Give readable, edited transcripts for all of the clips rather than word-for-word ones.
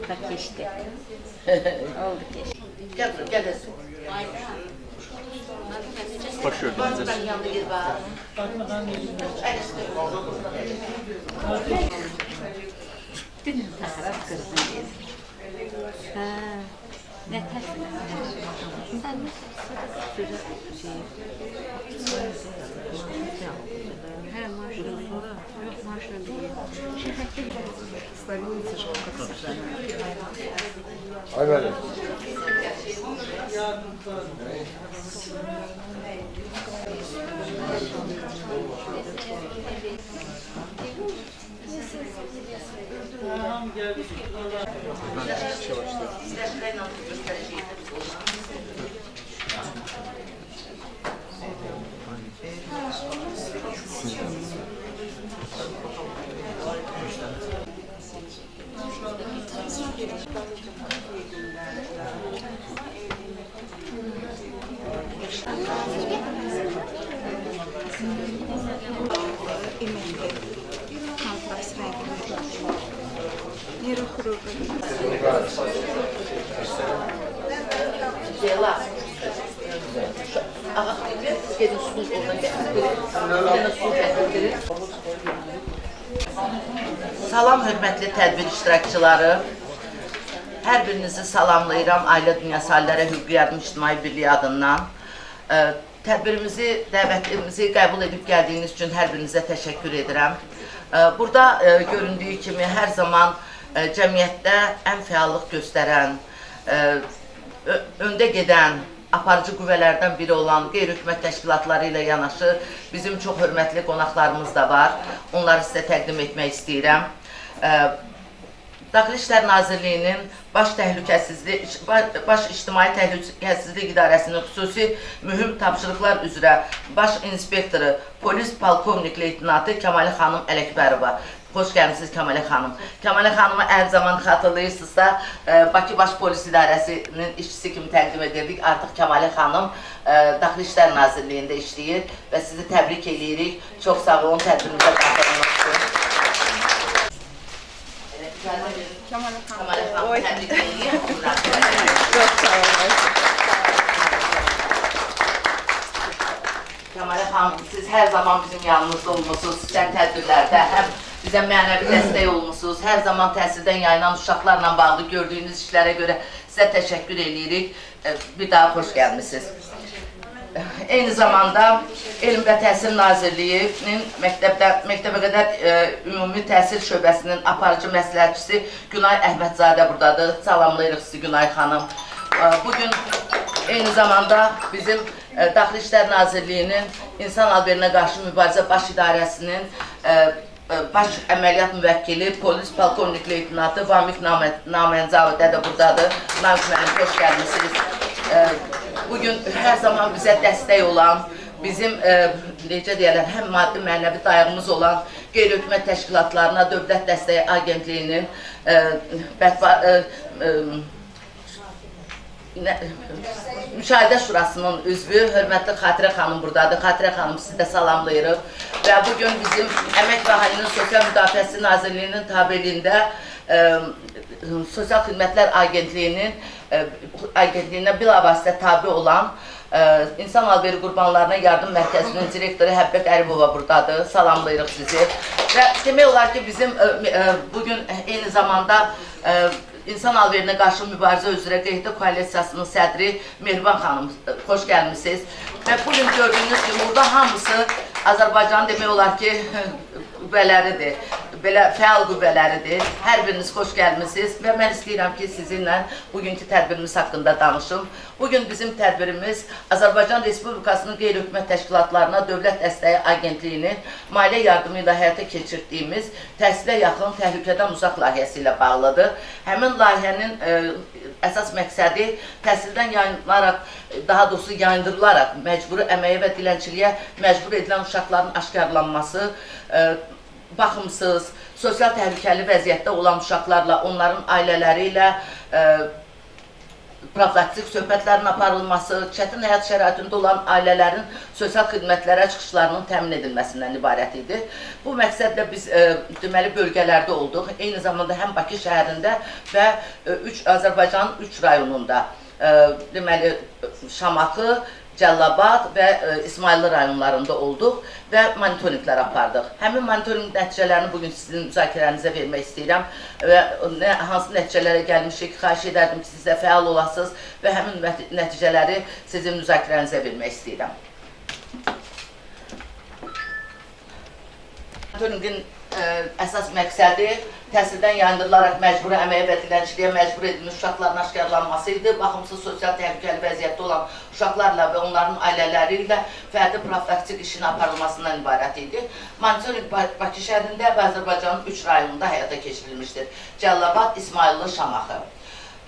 Bak geçti. Oldu geçti. Gel, gel. Hoş geldiniz. Ben yanında gir bak. Bütün taraf kırdın dedi. Ha, ne tersi? Sen mi? He maşallah. Yok maşallah değil. Ay böyle. Gela. Aha, gelin su oradan getirin. Salam hörmətli tədbir iştirakçıları. Hər birinizi salamlayıram Ailə Dünyası Alilərə Hüquqi Yardım İctimai Birliyi adından. Tədbirimizi, dəvətimizi qəbul edib gəldiyiniz üçün hər birinizə təşəkkür edirəm. Burada göründüyü kimi hər zaman cəmiyyətdə ən fəallıq göstərən, öndə gedən, aparıcı qüvvələrdən biri olan qeyri-hökumət təşkilatları ilə yanaşı bizim çox hörmətli qonaqlarımız da var. Onları sizə təqdim etmək istəyirəm. Daxili İşlər Nazirliyinin Baş İctimai Təhlükəsizlik İdarəsinin xüsusi mühüm tapşırıqlar üzrə Baş İnspektoru Polis Polkovnik Leytenantı Kəmalə xanım Ələkbərova. Xoş gəlmişsiniz Kəmalə xanım. Kəmalə xanımı hər zaman xatırlayırsınızsa, Bakı Baş Polis İdarəsinin işçisi kimi təqdim edirdik. Artıq Kəmalə xanım Daxili İşlər Nazirliyində işləyir və sizi təbrik edirik. Çox sağ olun, tədbirimizə qatılmaq üçün. Kemal Xanım, təbrik edirik. Çok sağ olun. Kəmalə xanım, siz hər zaman bizim yanımızda olmuşsunuz, sizdən tədbirlərdə həm bizə mənəvi dəstək olmuşsunuz, hər zaman təhsildən yayılan uşaqlarla bağlı gördüyünüz işlərə görə sizə təşəkkür edirik. Bir daha xoş gəlmişsiniz. Eyni zamanda Elm və Təhsil Nazirliyinin məktəbə qədər Ümumi Təhsil Şöbəsinin aparıcı məsləhətçisi Günay Əhmədzadə buradadır. Salamlayırıq sizi Günay xanım. Bugün eyni zamanda bizim Daxili İşlər Nazirliyinin İnsan Alverinə qarşı mübarizə baş idarəsinin baş əməliyyat müvəkkili Polis Polkovnik Leytenantı Vamik Namənzadə də buradadır. Vamik müəllim, xoş gəlmişsiniz. Bugün hər zaman bizə dəstək olan, bizim necə deyərlər, həm maddi mənəvi dayağımız olan qeyri-hökumət təşkilatlarına Dövlət Dəstəyi Agentliyinin Müşahidə Şurasının üzvü Hörmətli Xatirə xanım buradadır. Xatirə xanım sizi də salamlayırıq. Və bugün bizim Əmək və Əhalinin Sosial Müdafiəsi Nazirliyinin tabeliyində Sosial Xidmətlər Agentliyinə bilavasitə tabi olan İnsan Alveri Qurbanlarına Yardım Mərkəzinin direktoru Həbbə Qəribova buradadır. Salamlayırıq sizi. Və demək olar ki, bizim bugün eyni zamanda İnsan Alverinə qarşı mübarizə üzrə qeyddə koalisiyasının sədri Mehriban xanım, xoş gəlmişsiniz. Və bugün gördüyünüz kimi burada hamısı Azərbaycanın demək olar ki, qüvvələridir. belə fəal qüvvələridir. Hər biriniz xoş gəlmisiniz və mən istəyirəm ki, sizinlə bugünkü tədbirimiz haqqında danışım. Bugün bizim tədbirimiz Azərbaycan Respublikasının qeyri-hökumət təşkilatlarına Dövlət Dəstəyi Agentliyinin maliyyə yardımı ilə həyata keçirdiyimiz təhsilə yaxın, təhlükədən uzaq layihəsi ilə bağlıdır. Həmin layihənin əsas məqsədi təhsildən yayınlaraq, daha doğrusu yayındırılaraq məcburi əməyə və dilənçiliyə məcbur edilən uşaqların aşkarlanması, baxımsız, sosial təhlükəli vəziyyətdə olan uşaqlarla, onların ailələri ilə profilaktik söhbətlərin aparılması, çətin həyat şəraitində olan ailələrin sosial xidmətlərə çıxışlarının təmin edilməsindən ibarət idi. Bu məqsədlə biz deməli bölgələrdə olduq. Eyni zamanda həm Bakı şəhərində və Azərbaycanın 3 rayonunda, deməli Şamaxı, Cəlilabad və İsmayıllı rayonlarında olduq və monitorinqlər apardıq. Həmin monitorinq nəticələrini bugün sizin müzakirənizə vermək istəyirəm və hansı nəticələrə gəlmişik, xahiş edərdim ki, sizə fəal olasınız və həmin nəticələri sizin müzakirənizə vermək istəyirəm. Monitorinqin əsas məqsədi təhsildən yayındırılaraq məcburi əməyə və dilənçiliyə məcbur edilmiş uşaqların aşkarlanması idi. Baxımsız sosial təhlükəli vəziyyətdə olan uşaqlarla və onların ailələri ilə fərdi profilaktik işin aparılmasından ibarət idi. Monitorinq Bakı şəhərində və Azərbaycanın 3 rayonunda həyata keçirilmişdir. Cəlilabad, İsmayıllı, Şamaxı.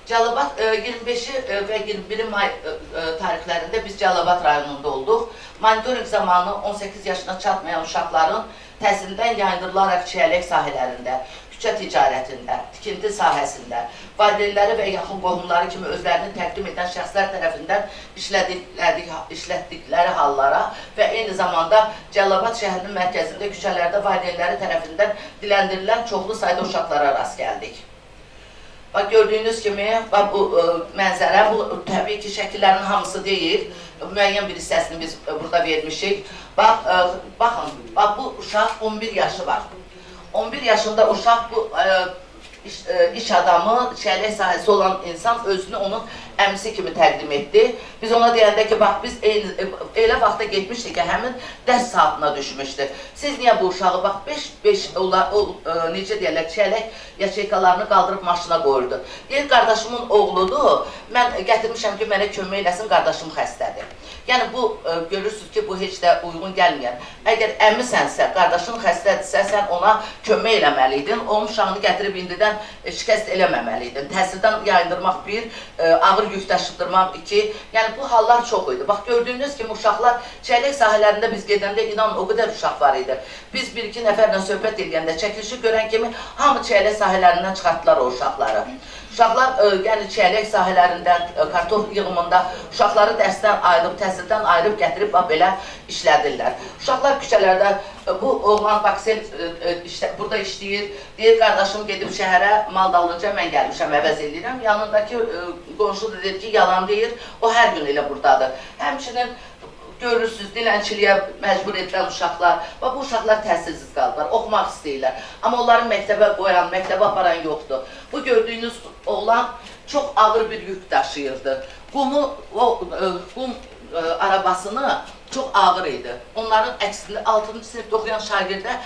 Cəlilabad 25 və 21 may tarixlərində biz Cəlilabad rayonunda olduq. Monitorinq zamanı 18 yaşına çatmayan uşaqların təhsildən yayındırılaraq çiyələk sahələrində, küçə ticarətində, tikinti sahəsində, valideynləri və yaxın qohumları kimi özlərini təqdim edən şəxslər tərəfindən işlətdikləri hallara və eyni zamanda Cəlilabad şəhərinin mərkəzində küçələrdə valideynləri tərəfindən diləndirilən çoxlu sayda uşaqlara rast gəldik. Bax, gördüyünüz kimi, bu mənzərə, bu təbii ki, şəkillərin hamısı deyil, müəyyən bir hissəsini biz burada vermişik. Baxın, bu uşaq 11 yaşı var. 11 yaşında uşaq bu iş adamı, çiyələk sahəsi olan insan özünü onun əmisi kimi təqdim etdi. Biz ona deyəndə ki, bax, biz elə vaxta getmişdik ki, həmin dərs saatına düşmüşdü. Siz niyə bu uşağı, bax, 5 necə deyərlər, çiyələk yaçeykalarını qaldırıb maşına qoyurdu. Deyir, qardaşımın oğludur, mən gətirmişəm ki, mənə kömək eləsin, qardaşım xəstədir. Yəni, bu, görürsünüz ki, bu heç də uyğun gəlməyən. Əgər əmisənsə, qardaşın xəstədirsə, sən ona kömək eləməliydin, onun uşağını gətirib indidən şikəst eləməməliydin. Təhsildən yayındırmaq bir, ağır yük daşıdırmaq iki, yəni bu hallar çox idi. Bax, gördüyünüz kimi uşaqlar çiyələk sahələrində biz gedəndə inanın o qədər uşaq var idi. Biz bir-iki nəfərlə söhbət edəndə, çəkilişi görən kimi hamı çiyələk sahələrindən çıxartdılar o uşaqları. Uşaqlar, yəni çiyələk sahələrindən, kartof yığımında uşaqları dərsdən ayırıb, təhsildən ayırıb gətirib belə işlədirlər. Uşaqlar küçələrdə, bu oğlan Baksel burada işləyir, deyir, qardaşım gedib şəhərə mal dalınca mən gəlmişəm, əvəz edirəm. Yanındakı qonşu da deyir ki, yalan deyir, o hər gün elə buradadır. Həmçinin görürsünüz, dilənçiliyə məcbur edilən uşaqlar, bu uşaqlar təhsilsiz qalıblar, oxumaq istəyirlər. Amma onların məktəbə qoyan, məktəbə aparan yoxdur. Bu gördüyünüz oğlan çox ağır bir yük daşıyırdı. Qum arabasını çox ağır idi. Onların əksində 6-cı sinifdə oxuyan şagirdə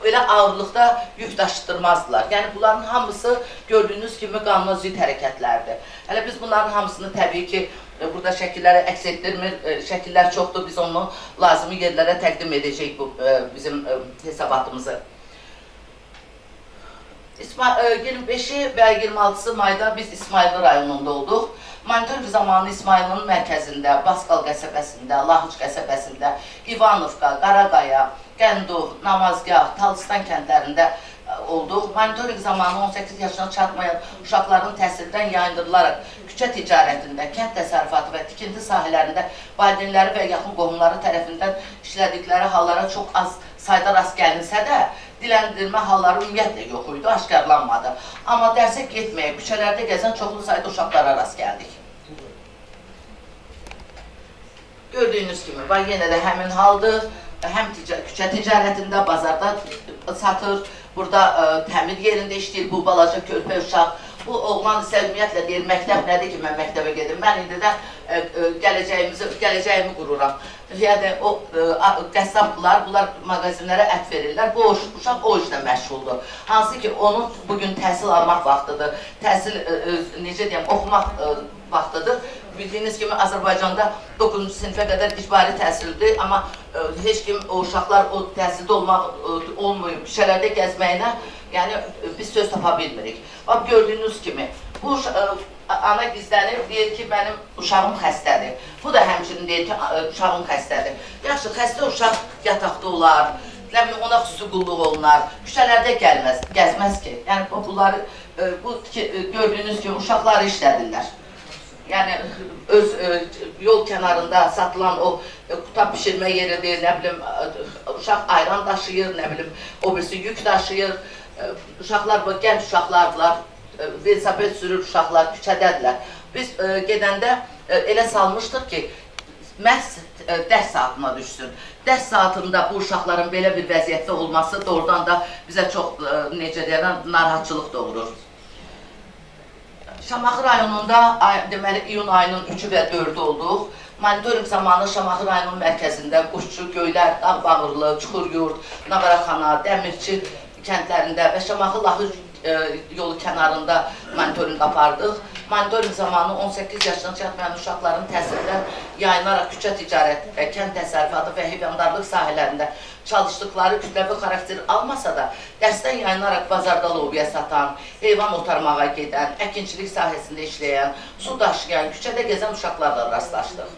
elə ağırlıqda yük daşıdırmazdılar. Yəni, bunların hamısı gördüyünüz kimi qanunozid hərəkətlərdir. Hələ biz bunların hamısını təbii ki, burada şəkilləri əks etdirmir, şəkillər çoxdur, biz onu lazımi yerlərə təqdim edəcəyik bizim hesabatımızı. 25-i və 26-sı mayda biz İsmayıllı rayonunda olduq. Monitorinq zamanı İsmayıllının mərkəzində, Baskal qəsəbəsində, Lahıc qəsəbəsində, İvanovka, Qaraqaya, Qəndov, Namazgah, Talıstan kəndlərində olduq. Monitorinq zamanı 18 yaşına çatmayan uşaqların təhsildən yayındırılaraq küçə ticarətində, kənd təsərrüfatı və tikinti sahələrində valideynləri və yaxın qohumları tərəfindən işlədikləri hallara çox az sayda rast gəlinsə də, diləndirmə halları ümumiyyətlə yox idi, aşkarlanmadı. Amma dərsə getməyək, küçələrdə gəzən çoxlu sayda uşaqlara rast gəldik. Gördüyünüz kimi, yenə də həmin haldır, həm küçə ticarətində, bazarda satır, burada təmir yerində işləyir bu balaca körpə uşaq. Bu oğlan isə ümumiyyətlə deyir, məktəb nədir ki, mən məktəbə gedim. Mən indidən gələcəyimi qururam. Yəni o qəssablar, bunlar mağazinlərə ət verirlər. Bu uşaq o işlə məşğuldur. Hansı ki, onun bugün təhsil almaq vaxtıdır. Təhsil, necə deyəm, oxumaq vaxtıdır. Bildiyiniz kimi Azərbaycanda 9-cu sinifə qədər icbari təhsildir, amma heç kim o uşaqlar o təhsildə olmayıb, küçələrdə gəzməyinə, yəni biz söz tapa bilmirik. Bax, gördüyünüz kimi, bu ana gizlənir, deyir ki, mənim uşağım xəstədir. Bu da həmçinin deyir ki, uşağım xəstədir. Yaxşı, xəstə uşaq yataqda olar, ona xüsusi qulluq olunar, küçələrdə gəzməz ki. Yəni, bunları, gördüyünüz kimi, uşaqları işlədirlər. Yəni, öz yol kənarında satılan o qutab pişirmə yeridir, nə bilim, uşaq ayran daşıyır, nə bilim, o birisi yük daşıyır. Uşaqlar, gənc uşaqlardılar, velosiped sürür uşaqlar, küçədədirlər. Biz gedəndə elə salmışdıq ki, məhz dərs saatına düşsün. Dərs saatında bu uşaqların belə bir vəziyyətdə olması doğrudan da bizə çox, necə deyərəm, narahatçılıq doğurur. Şamaxı rayonunda, deməli, iyun ayının 3-ü və 4-ü olduq. Monitoring zamanı Şamaxı rayonunun mərkəzində Quşçu, Göylər, Dağbağırlı, Çuxuryurt, Navaraxana, Dəmirçi kəndlərində və Şamaxı Laxır yolu kənarında monitoring apardıq. Monitoring zamanı 18 yaşına çatmayan uşaqların təhsildən yayınaraq küçə ticarət, kənd təsərrüfatı və heyvandarlıq sahələrində çalışdıqları kütləvi xarakter almasa da, dərsdən yayınaraq bazarda lobiya satan, heyvan otarmağa gedən, əkinçilik sahəsində işləyən, su daşıyan, küçədə gəzən uşaqlarla rastlaşdıq.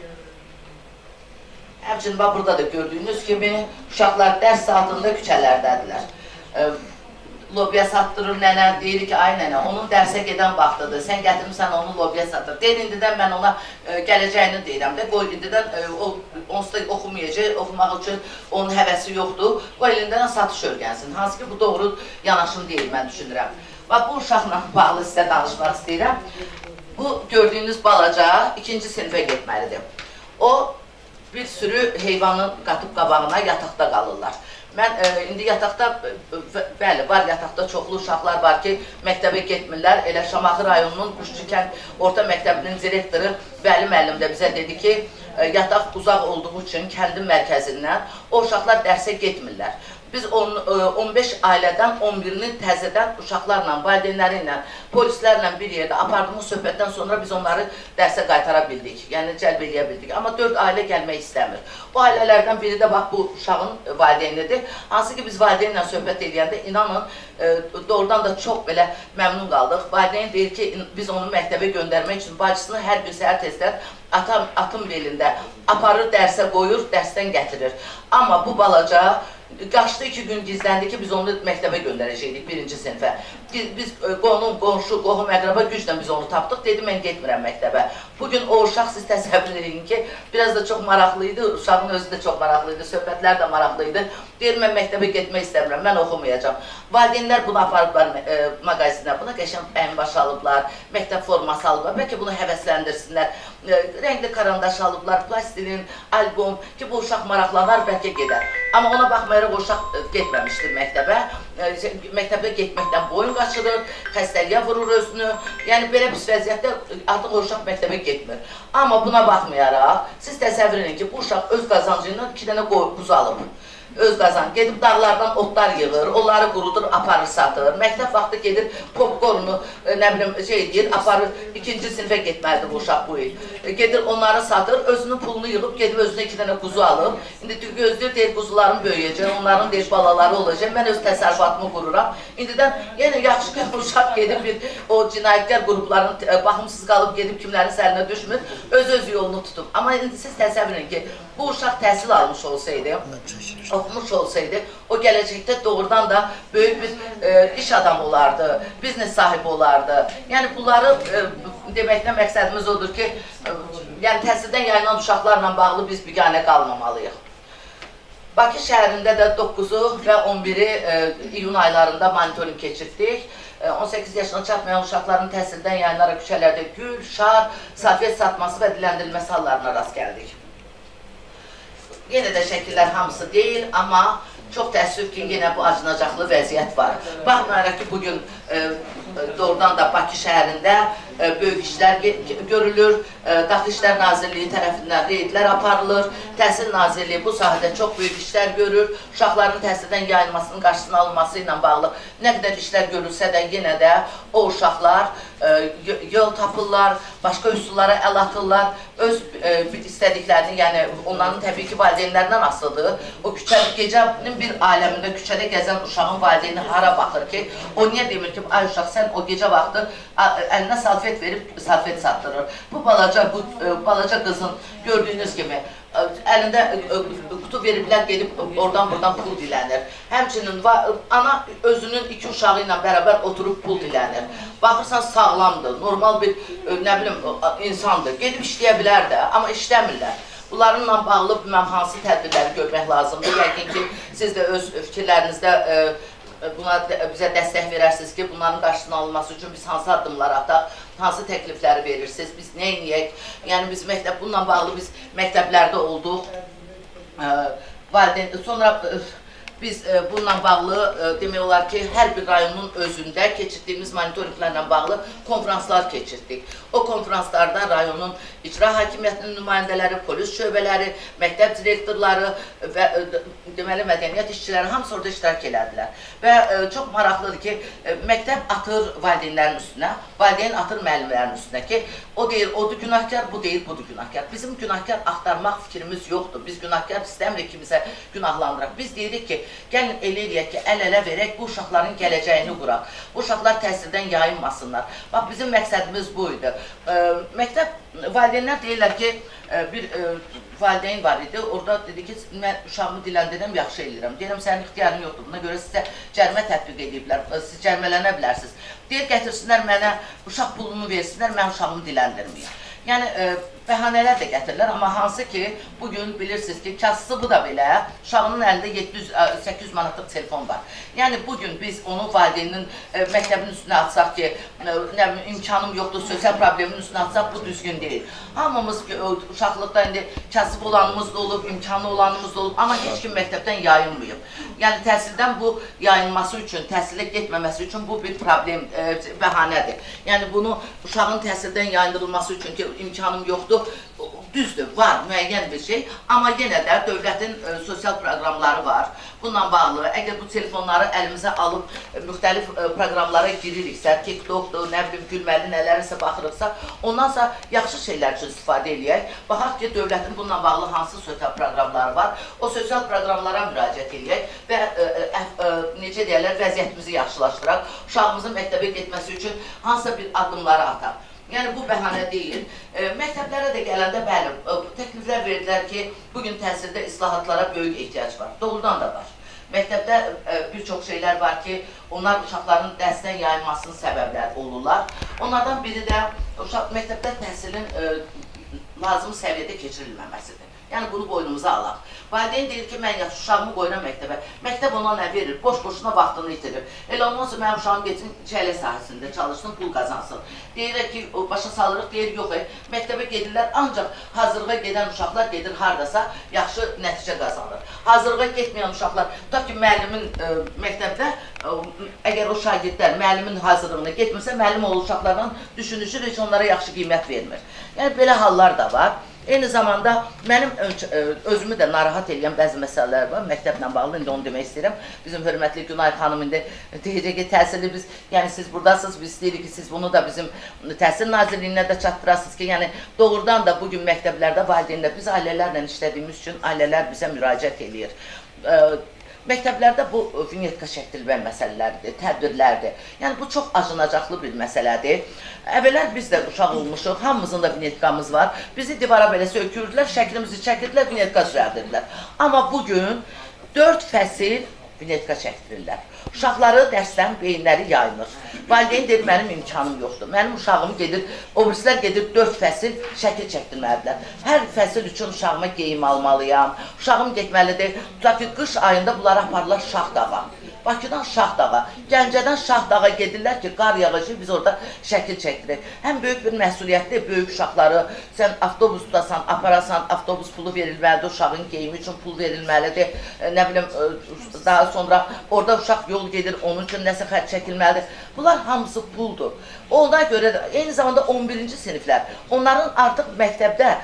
Həmçinin, burada da gördüyünüz kimi, uşaqlar dərs saatında küçələrdədirlər. Lobiya satdırır nənə, deyir ki, ay nənə, onun dərsə gedən vaxtıdır, sən gətirmirsən onu lobiya satdır. Deyir, indidən mən ona gələcəyini deyirəm də, qoy indidən onsuz da oxumayacaq, oxumaq üçün onun həvəsi yoxdur, qoy indidən satış örgənsin. Hansı ki, bu doğru yanaşım deyil, mən düşünürəm. Bax, bu uşaqla bağlı sizə danışmaq istəyirəm. Bu gördüyünüz balaca 2-ci sinifə getməlidir. O, bir sürü heyvanın qatıb qabağına yataqda qalırlar. Mən indi yataqda, bəli, var yataqda çoxlu uşaqlar var ki, məktəbə getmirlər. Elə Şamaxı rayonunun Quşçu kənd orta məktəbinin direktoru Vəli müəllim də bizə dedi ki, yataq uzaq olduğu üçün kəndin mərkəzindən o uşaqlar dərsə getmirlər. Biz 15 ailədən 11-ni təzədən uşaqlarla, valideynləri ilə, polislərlə bir yerdə apardığımız söhbətdən sonra biz onları dərsə qaytara bildik, yəni cəlb eləyə bildik. Amma 4 ailə gəlmək istəmir. O ailələrdən biri də bax bu uşağın valideynidir. Hansı ki biz valideynlə söhbət eləyəndə inanın, doğrudan da çox belə məmnun qaldıq. Valideyn deyir ki, biz onu məktəbə göndərmək üçün bacısını hər bir səhər tezdən atın belində aparır, dərsə qoyur, dərsdən gətirir. Amma bu balaca qaçdı 2 gün gizləndi ki, biz onu məktəbə göndərəcəkdik 1-ci sinifə. Biz qonşu, qohum, əqraba güclə biz onu tapdıq, dedi, mən getmirəm məktəbə. Bugün o uşaq, siz təsəvvür edin ki, biraz da çox maraqlıydı, uşağın özü də çox maraqlıydı, söhbətlər də maraqlıydı. Deyir, mən məktəbə getmək istəmirəm, mən oxumayacam. Valideynlər bunu aparıblar mağazinə, buna qəşəng əyinbaş alıblar, məktəb forması alıblar, bəlkə bunu həvəsləndirsinlər. Rəngli karandaş alıblar, plastilin, albom ki, bu uşaq maraqlanar, bəlkə gedər. Amma ona baxmayaraq o uşaq getməmişdir məktəbə. Məktəbə getməkdən boyun qaçırır, xəstəliyə vurur özünü. Yəni, belə pis vəziyyətdə artıq o uşaq məktəbə getmir. Amma buna baxmayaraq, siz təsəvvür edin ki, bu uşaq öz qazancı ilə 2 dənə quzu alıb. Öz qazan, gedib dağlardan otlar yığır, onları qurudur, aparır, satır. Məktəb vaxtı gedir, popcornu, nə bilim, deyir, aparır, 2-ci sinifə getməlidir bu uşaq bu il. Gedir, onları satır, özünün pulunu yığıb, gedib özünə 2 dənə quzu alır. İndi gözləyir, deyir, quzularım böyüyəcək, onların deyir, balaları olacaq, mən öz təsərrüfatımı qururam. İndidən, yəni, yaxşı ki, uşaq gedib, o cinayətkar qrupların baxımsız qalıb, gedib kimlərin sərinə düşmür, öz yolunu tutub. Amma indi siz təsəvvür edin ki, bu uşaq təhsil almış olsaydı, oxumuş olsaydı, o gələcəkdə doğrudan da böyük bir iş adamı olardı, biznes sahibi olardı. Yəni, bunları deməklə məqsədimiz odur ki, yəni təhsildən yayılan uşaqlarla bağlı biz biganə qalmamalıyıq. Bakı şəhərində də 9-u və 11-i iyun aylarında monitoring keçirdik. 18 yaşına çatmayan uşaqların təhsildən yayınaraq küçələrdə gül, şar, safiyet satması və diləndirilməsi hallarına rast gəldik. Yenə də şəkillər hamısı deyil, amma çox təəssüf ki, yenə bu acınacaqlı vəziyyət var. Baxmayaraq ki, bugün doğrudan da Bakı şəhərində böyük işlər görülür. Daxili İşlər Nazirliyi tərəfindən reydlər aparılır. Təhsil Nazirliyi bu sahədə çox böyük işlər görür. Uşaqların təhsildən yayılmasının qarşısının alınması ilə bağlı nə qədər işlər görülsə də yenə də o uşaqlar yol tapırlar, başqa üsullara əl atırlar. Öz istədiklərini, yəni onların təbii ki, valideynlərindən asılıdır. O gecənin bir aləmində küçədə gəzən uşağın valideyni hara baxır ki, o niyə demir ki, ay uşaq sən o gecə vaxtı əlinə salfet verib salfet satdırır. Bu balaca qızın gördüyünüz kimi əlində qutu veriblər, gedib oradan-buradan pul dilənir. Həmçinin ana özünün 2 uşağı ilə bərabər oturub pul dilənir. Baxırsan sağlamdır, normal bir nə bilim insandır. Gedib işləyə bilər də, amma işləmirlər. Bunlarla bağlı mən hansı tədbirləri görmək lazımdır? Yəqin ki, siz də öz fikirlərinizdə buna bizə dəstək verərsiniz ki, bunların qarşısının alınması üçün biz hansı addımlar ataq, hansı təklifləri verirsiniz, biz nə edək? Yəni biz bununla bağlı biz məktəblərdə olduq. Sonra biz bununla bağlı demək olar ki, hər bir rayonun özündə keçirdiyimiz monitorinqlərlə bağlı konferanslar keçirdik. O konferanslarda rayonun icra hakimiyyətinin nümayəndələri, polis şöbələri, məktəb direktorları və deməli mədəniyyət işçiləri hamısı orada iştirak elədilər. Və çox maraqlıdır ki, məktəb atır valideynlərin üstünə, valideyn atır müəllimlərin üstünə ki, o deyir, odur günahkar, bu deyir, budur günahkar. Bizim günahkar axtarmaq fikrimiz yoxdur. Biz günahkar istəmirik ki, bizə günahlandıraq. Biz deyirik ki, gəlin elə eləyək ki, əl-ələ verək, bu uşaqların gələcəyini quraq. Bu uşaqlar təhsildən yayınmasınlar. Bax, bizim məqsədimiz bu idi. Valideynlər deyirlər ki, bir valideyn var idi, orada dedi ki, mən uşağımı diləndirəm, yaxşı eləyirəm. Deyirəm, sənin ixtiyarın yoxdur, buna görə sizə cərimə tətbiq ediblər, siz cərimələnə bilərsiniz. Deyir, gətirsinlər mənə, uşaq pulunu versinlər, mən uşağımı diləndirməyəm. Yəni, bəhanələr də gətirirlər, amma hansı ki, bugün bilirsiniz ki, kasısı bu da belə, uşağının əlində 700-800 manatlıq telefon var. Yəni, bugün biz onu valideynin məktəbin üstünə atsaq ki, imkanım yoxdur, sosial problemin üstünə atsaq, bu düzgün deyil. Hamımız uşaqlıqda indi kasıb olanımız da olub, imkanlı olanımız da olub, amma heç kim məktəbdən yayınmayıb. Yəni, təhsildən bu yayınması üçün, təhsilə getməməsi üçün bu bir problem, bəhanədir. Yəni, bunu uşağın təhsildən yayındırılması üçün ki, imkanım yoxdur, düzdür, var müəyyən bir şey, amma yenə də dövlətin sosial proqramları var. Bununla bağlı, əgər bu telefonları əlimizə alıb müxtəlif proqramlara giririksə, TikTokdur, nə bilim, gülməli nələrisə baxırıqsa, ondansa yaxşı şeylər üçün istifadə edək. Baxaq ki, dövlətin bununla bağlı hansı sosial proqramları var, o sosial proqramlara müraciət edək və necə deyərlər, vəziyyətimizi yaxşılaşdıraq, uşağımızın məktəbə getməsi üçün hansısa bir addımları ataq. Yəni, bu bəhanə deyil. Məktəblərə də gələndə, bəli, təkliflər verdilər ki, bugün təhsildə islahatlara böyük ehtiyac var. Doğrudan da var. Məktəbdə bir çox şeylər var ki, onlar uşaqların dərsdən yayılmasının səbəbləri olurlar. Onlardan biri də məktəbdə təhsilin lazım səviyyədə keçirilməməsidir. Yəni, bunu boynumuza alaq. Valideyn deyir ki, mən yaxşı uşağımı qoyuram məktəbə. Məktəb ona nə verir? Boş-boşuna vaxtını itirir. Elə ondan sonra mənim uşağım geçsin çələ sahəsində çalışsın, pul qazansın. Deyirlər ki, başa salırıq, deyir, yox, məktəbə gedirlər, ancaq hazırlığa gedən uşaqlar gedir haradasa, yaxşı nəticə qazanır. Hazırlığa getməyən uşaqlar, tutaq ki, müəllimin məktəbdə, əgər o şagirdlər müəllimin hazırlığına getmirsə, müəllim oğlu uşaqlardan düşünüşür, heç onlara yaxşı qiymət vermir. Yəni, belə hallar da var. Eyni zamanda mənim özümü də narahat edən bəzi məsələlər var, məktəblə bağlı, indi onu demək istəyirəm. Bizim hörmətli Günay xanım indi deyəcək ki, təhsili biz, yəni siz buradasınız, biz istəyirik ki, siz bunu da bizim Təhsil Nazirliyinə də çatdırasınız ki, yəni doğrudan da bugün məktəblərdə valideynlər, biz ailələrlə işlədiyimiz üçün ailələr bizə müraciət edir. Məktəblərdə bu vinyetka şəkillər məsələləridir, tədbirlərdir. Yəni, bu çox acınacaqlı bir məsələdir. Əvvəllər biz də uşaq olmuşuq, hamımızın da vinyetkamız var. Bizi divara belə sökürdülər, şəklimizi çəkirdilər, vinyetka sürərdirdilər. Amma bugün 4 fəsil vinyetka çəkdirirlər. Uşaqları dərsdən beyinləri yayınır. Valideyn deyir, mənim imkanım yoxdur. Mənim uşağım gedir, obrislər gedir 4 fəsil şəkil çəkdirməlidirlər. Hər fəsil üçün uşağıma geyim almalıyam. Uşağım getməlidir. Tutaq ki, qış ayında bunları aparırlar şax dağa. Bakıdan Şahdağa, Gəncədən Şahdağa gedirlər ki, qar yağıcı, biz orada şəkil çəkdirik. Həm böyük bir məsuliyyətli, böyük uşaqları, sən avtobusdasan, aparasan, avtobus pulu verilməlidir, uşağın geyimi üçün pul verilməlidir, nə bilim, daha sonra orada uşaq yol gedir, onun üçün nəsə xərc çəkilməlidir. Bunlar hamısı puldur. Ona görə də, eyni zamanda 11-ci siniflər, onların artıq məktəbdə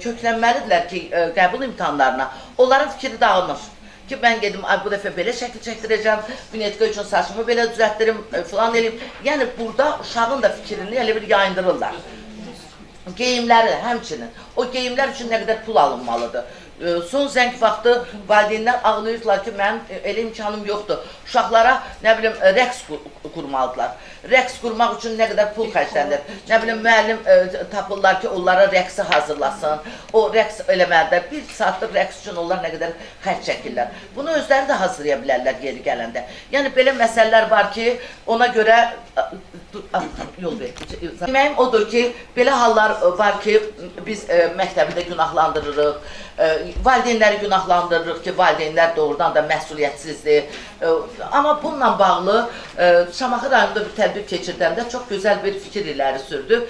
köklənməlidirlər ki, qəbul imtahanlarına, onların fikri dağılmış. Ki mən gedim, bu dəfə belə şəkil çəkdirəcəm, binetka üçün saçımı belə düzəltdirim, filan eləyim. Yəni, burada uşağın da fikrini elə bir yayındırırlar. Geyimləri həmçinin, o geyimlər üçün nə qədər pul alınmalıdır. Son zəng vaxtı valideynlər ağlayırdılar ki, mənim elə imkanım yoxdur. Uşaqlara, nə bilim, rəqs qurmalıdırlar. Rəqs qurmaq üçün nə qədər pul xərclənir. Nə bilim, müəllim tapırlar ki, onlara rəqsi hazırlasın. O rəqs eləməlidir. Bir saatlıq rəqs üçün onlar nə qədər xərc çəkirlər. Bunu özləri də hazırlaya bilərlər yeri gələndə. Yəni, belə məsələlər var ki, ona görə yol verir. Deməyim odur ki, belə hallar var ki, biz məktəbi də günahlandırırıq. Valideynləri günahlandırırıq ki, valideynlər doğrudan da məsuliyyətsizdir. Amma bununla bağlı Şamaxı rayonunda bir tədbir keçirdəndə çox gözəl bir fikir iləri sürdü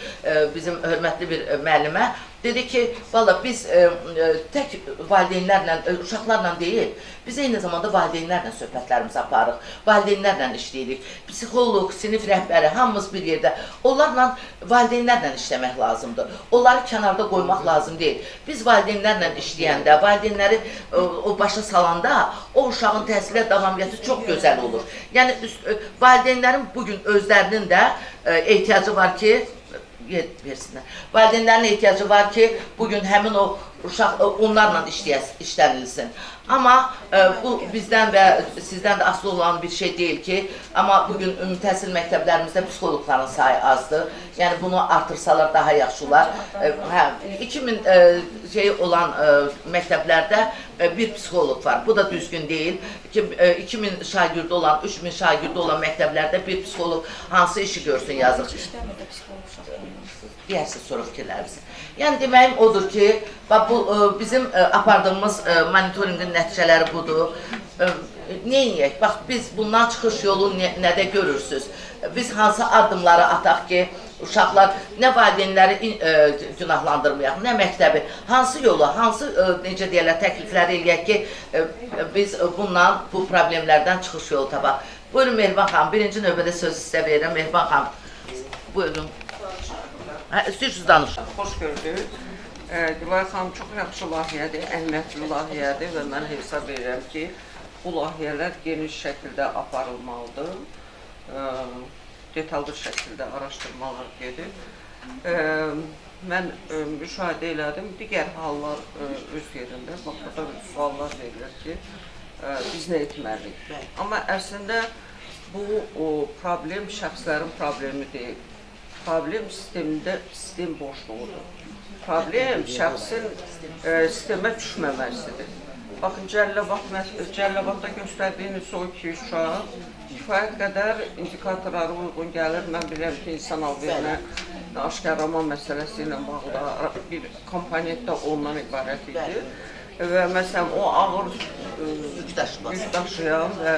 bizim hörmətli bir müəllimə. Dedi ki, valla biz tək valideynlərlə, uşaqlarla deyil, biz eyni zamanda valideynlərlə söhbətlərimizi aparırıq, valideynlərlə işləyirik. Psixoloq, sinif rəhbəri, hamımız bir yerdə. Onlarla, valideynlərlə işləmək lazımdır. Onları kənarda qoymaq lazım deyil. Biz valideynlərlə işləyəndə, valideynləri o başa salanda, o uşağın təhsilə davamiyyəti çox gözəl olur. Yəni, valideynlərin bugün özlərinin də ehtiyacı var ki, versinlər. Valideynlərin ehtiyacı var ki, bugün həmin o uşaq onlarla işlənilsin. Amma bu bizdən və sizdən də asılı olan bir şey deyil ki, amma bugün ümumi təhsil məktəblərimizdə psixoloqların sayı azdır. Yəni bunu artırsalar daha yaxşı olar. 2000 olan məktəblərdə bir psixoloq var. Bu da düzgün deyil. 2000 şagirdi olan, 3000 şagirdi olan məktəblərdə bir psixoloq hansı işi görsün yazıq. Deyərsiz soru fikirlərimizi. Yəni deməyim odur ki, bizim apardığımız monitorinqin nəticələri budur. Neyəyək? Bax, biz bundan çıxış yolu nədə görürsünüz? Biz hansı addımları ataq ki, uşaqlar nə valideynləri günahlandırmayaq, nə məktəbi, hansı yolu, hansı necə deyərlər, təklifləri eləyək ki, biz bundan, bu problemlərdən çıxış yolu tapaq. Buyurun Mehriban xanım, birinci növbədə söz sizə verirəm. Mehriban xanım, buyurun. İstəyirsiniz danışın. Xoş gördük. Gülayət xanım çox yaxşı layihədir, əhəmiyyətli layihədir və mən hesab edirəm ki, bu layihələr geniş şəkildə aparılmalıdır. Detallı şəkildə araşdırmalar gedir. Mən müşahidə elədim, digər hallar öz yerində. Bax, burada suallar verilir ki, biz nə etməliyik? Amma əslində bu problem şəxslərin problemi deyil. Problem sistemində sistem boşluğudur. Problem şəxsin sistemə düşməməsidir. Baxın, Cəlilabadda göstərdiyiniz o iki uşaq kifayət qədər indikatorlara uyğun gəlir. Mən bilirəm ki, insan alverinə aşkarlama məsələsi ilə bağlı bir komponent də ondan ibarət idi. Və məsələn, o ağır yük daşıyan və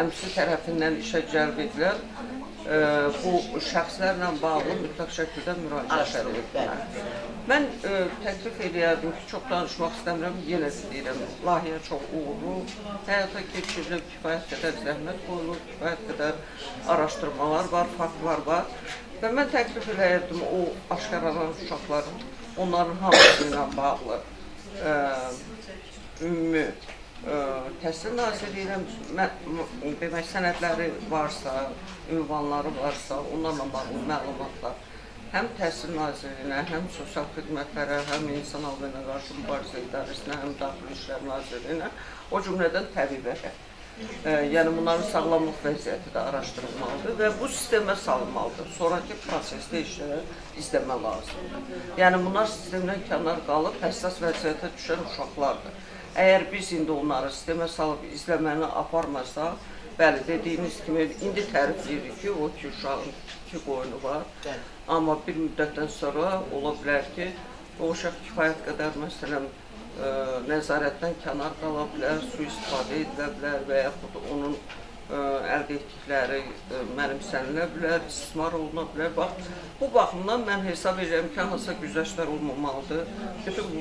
əmsi tərəfindən işə cəlb edilər. Bu şəxslərlə bağlı mütləq şəkildə müraciət edilməlidir. Mən təklif edərdim ki, çox danışmaq istəmirəm, yenə deyirəm, layihə çox uğurlu, həyata keçirilib, kifayət qədər zəhmət qoyulur, kifayət qədər araşdırmalar var, faktlar var və mən təklif edərdim o aşkarlanan uşaqların, onların hamısı ilə bağlı ümumi Təhsil Nazirliyinin sənədləri varsa, ünvanları varsa, onlarla bağlı məlumatlar həm Təhsil Nazirliyinə, həm Sosial Xidmətlərə, həm İnsan Alverinə qarşı Mübarizə İdarəsinə, həm Daxili İşlər Nazirliyinə, o cümlədən təbiblərə. Yəni bunların sağlamlıq vəziyyəti də araşdırılmalıdır və bu sistemə salınmalıdır. Sonraki prosesdə işləri izləmə lazımdır. Yəni bunlar sistemdən kənar qalıb, həssas vəziyyətə düşən uşaqlardır. Əgər biz indi onları sistemə salıb izləməni aparmasaq, bəli, dediyiniz kimi, indi tərifləyirik ki, o iki uşağın iki qoyunu var. Amma bir müddətdən sonra ola bilər ki, o uşaq kifayət qədər, məsələn, nəzarətdən kənar qala bilər, sui-istifadə edilə bilər və yaxud onun əldə etdikləri mənimsənilə bilər, istismar oluna bilər. Bax, bu baxımdan mən hesab edirəm ki, hansısa güzəştlər olmamalıdır. Bütün bu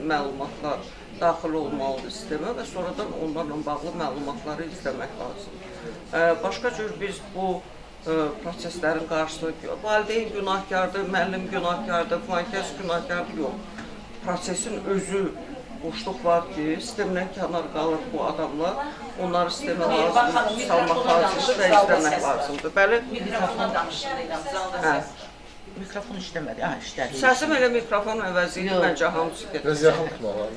məlumatlar daxil olmalıdır sistemə və sonradan onlarla bağlı məlumatları izləmək lazımdır. Başqa cür biz bu proseslərin qarşısında valideyn günahkardır, müəllim günahkardır, filankəs günahkardır, yox. Prosesin özü boşluq var ki, sistemdən kənar qalır bu adamlar. Onları sistemə lazımdır, salmaq lazımdır və izləmək lazımdır. Bəli? Mikrofonla danışırıq. Mikrofon işləmədi, işlədi. Səsim elə mikrofon əvəzi idi, məncə hamısı gedir. Biraz yaxın tutmalar.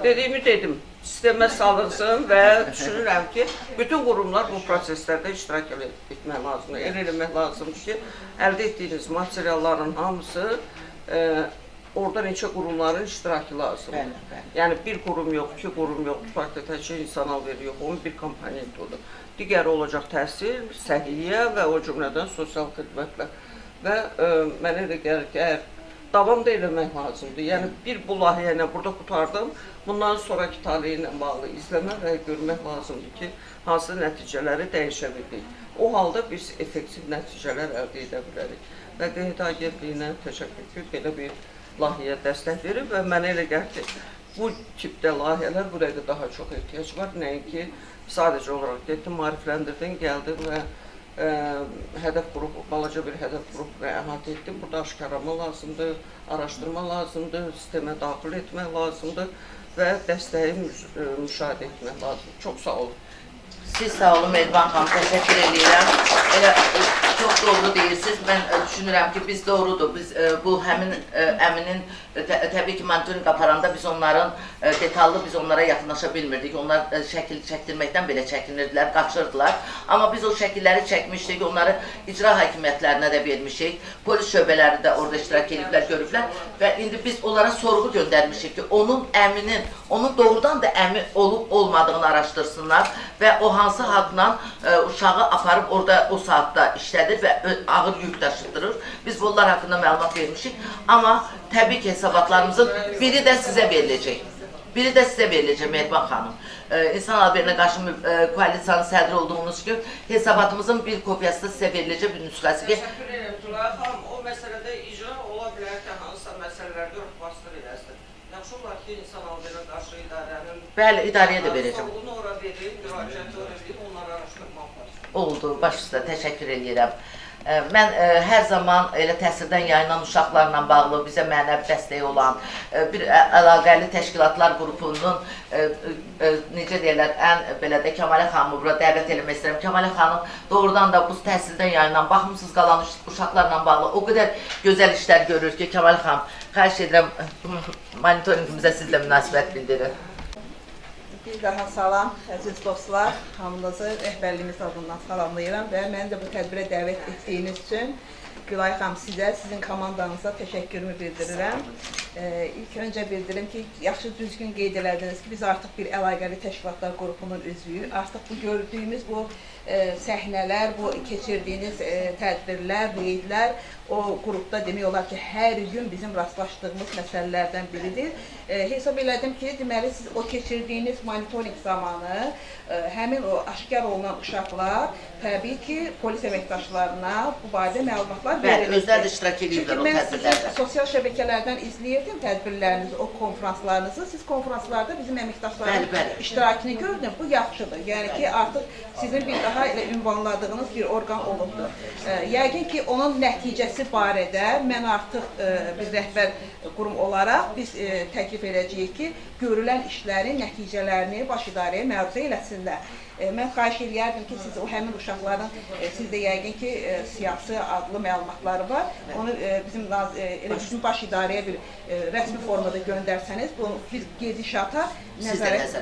Dediyimi dedim, sistemə salınsın və düşünürəm ki, bütün qurumlar bu proseslərdə iştirak etmək lazımdır. Elə eləmək lazımdır ki, əldə etdiyiniz materialların hamısı orada neçə qurumların iştirakı lazımdır. Yəni bir qurum yox, iki qurum yox, tutaq da təkcə insan alveri yox, onun bir komponenti odur. Digəri olacaq təhsil, səhiyyə və o cümlədən sosial xidmətlər. Və mənə elə gəlir ki, davam da eləmək lazımdır. Yəni bir bu layihə ilə burada qutardım, bundan sonraki taleyi ilə bağlı izləmək və görmək lazımdır ki, hansı nəticələri dəyişə bildik. O halda biz effektiv nəticələr əldə edə bilərik. Və QHT Agentliyinə təşəkkür ki, belə bir layihəyə dəstək verib və mənə elə gəlir ki, bu tipdə layihələr buraya daha çox ehtiyac var. Nəinki sadəcə olaraq getdim, maarifləndirdim, gəldim və hədəf qrupu, balaca bir hədəf qrupu əhatə etdim. Burada aşkarlama lazımdır, araşdırma lazımdır, sistemə daxil etmək lazımdır və dəstəyi müşahidə etmək lazımdır. Çox sağ olun. Siz sağ olun Mehriban xanım, təşəkkür edirəm. Elə çox doğru deyirsiniz. Mən düşünürəm ki, biz doğrudur. Biz bu həmin əminin təbii ki, monitorinq aparanda biz onların detallı biz onlara yaxınlaşa bilmirdik. Onlar şəkil çəkdirməkdən belə çəkinirdilər, qaçırdılar. Amma biz o şəkilləri çəkmişdik, onları icra hakimiyyətlərinə də vermişik. Polis şöbələri də orada iştirak ediblər, görüblər və indi biz onlara sorğu göndərmişik ki, onun əminin, onun doğrudan da əmi olub olmadığını araşdırsınlar və o hansı haqla uşağı aparıb orada o saatda işlədir və ağır yük daşıdırır. Biz bunlar haqqında məlumat vermişik. Amma təbii ki, hesabatlarımızın biri də sizə veriləcək. Biri də sizə veriləcək Mehriban xanım. İnsan Alverinə qarşı koalisiyanın sədri olduğunuz gün hesabatımızın bir kopyası da sizə veriləcək bir nüsxəsi ki... Təşəkkür edirəm Tülay xanım. O məsələdə icra ola bilər ki, hansısa məsələlərdə örtbasdır eləsin. Yaxşı olar ki, İnsan Alverinə qarşı idarənin... Bəli, idarəyə də verəcəm. Onu ora verin, müraciət edin, onları araşdırmaq lazım. Oldu, baş üstə, təşəkkür edirəm. Mən hər zaman elə təhsildən yayılan uşaqlarla bağlı bizə mənəvi dəstəyi olan bir əlaqəli təşkilatlar qrupunun necə deyirlər, ən belə də Kəmalə xanımı bura dəvət eləmək istəyirəm. Kəmalə xanım doğrudan da bu təhsildən yayılan, baxımsız qalan uşaqlarla bağlı o qədər gözəl işlər görür ki, Kəmalə xanım, xahiş edirəm monitoringimizə siz də münasibət bildirin. Bir daha salam, əziz dostlar, hamınızı rəhbərliyimiz adından salamlayıram və məni də bu tədbirə dəvət etdiyiniz üçün Gülay xanım sizə, sizin komandanıza təşəkkürümü bildirirəm. İlk öncə bildirim ki, yaxşı düzgün qeyd elədiniz ki, biz artıq bir əlaqəli təşkilatlar qrupunun üzvüyük. Artıq bu gördüyümüz bu səhnələr, bu keçirdiyiniz tədbirlər, reydlər o qrupda demək olar ki, hər gün bizim rastlaşdığımız məsələlərdən biridir. Hesab elədim ki, deməli siz o keçirdiyiniz monitoring zamanı həmin o aşkar olunan uşaqlar təbii ki, polis əməkdaşlarına bu barədə məlumatlar verilir. Bəli, özləri də iştirak edirlər o tədbirlərdə. Çünki mən sizi sosial şəbəkələrdən izləyirdim tədbirlərinizi, o konferanslarınızı. Siz konferanslarda bizim əməkdaşların iştirakını gördüm. Bu yaxşıdır. Yəni ki, artıq sizin bir daha elə ünvanladığınız bir orqan olubdur. Yəqin ki, onun nəticəsi barədə mən artıq bir rəhbər qurum olaraq biz təklif edəcəyik ki, görülən işlərin nəticələrini baş idarəyə məruzə eləsinlər. Mən xahiş edərdim ki, siz o həmin uşaqların, sizdə yəqin ki, siyasi adlı məlumatları var. Onu bizim baş idarəyə bir rəsmi formada göndərsəniz, bunu biz gedişata nəzarət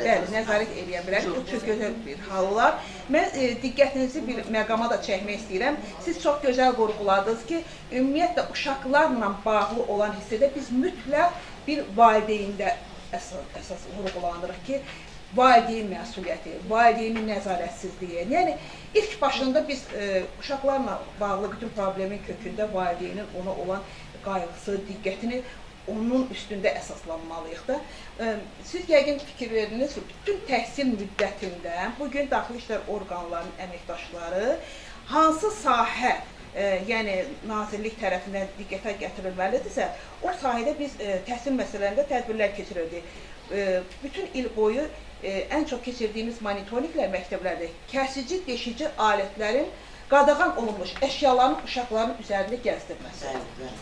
edə bilərik. Bu çox gözəl bir hal olar. Mən diqqətinizi bir məqama da çəkmək istəyirəm. Siz çox gözəl vurğuladınız ki, ümumiyyətlə uşaqlarla bağlı olan hissədə biz mütləq bir valideyndə əsas vurğulandırıq ki, valideyn məsuliyyəti, valideynin nəzarətsizliyi. Yəni, ilk başında biz uşaqlarla bağlı bütün problemin kökündə valideynin ona olan qayğısı, diqqətini onun üstündə əsaslanmalıyıq da. Siz yəqin fikir verdiniz ki, bütün təhsil müddətində bugün daxili işlər orqanlarının əməkdaşları hansı sahə, yəni nazirlik tərəfindən diqqətə gətirilməlidirsə, o sahədə biz təhsil məsələlərində tədbirlər keçirirdik. Bütün il boyu ən çox keçirdiyimiz monitorinqlər məktəblərdə kəsici, deşici alətlərin qadağan olunmuş əşyaların uşaqların üzərində gəzdirməsi.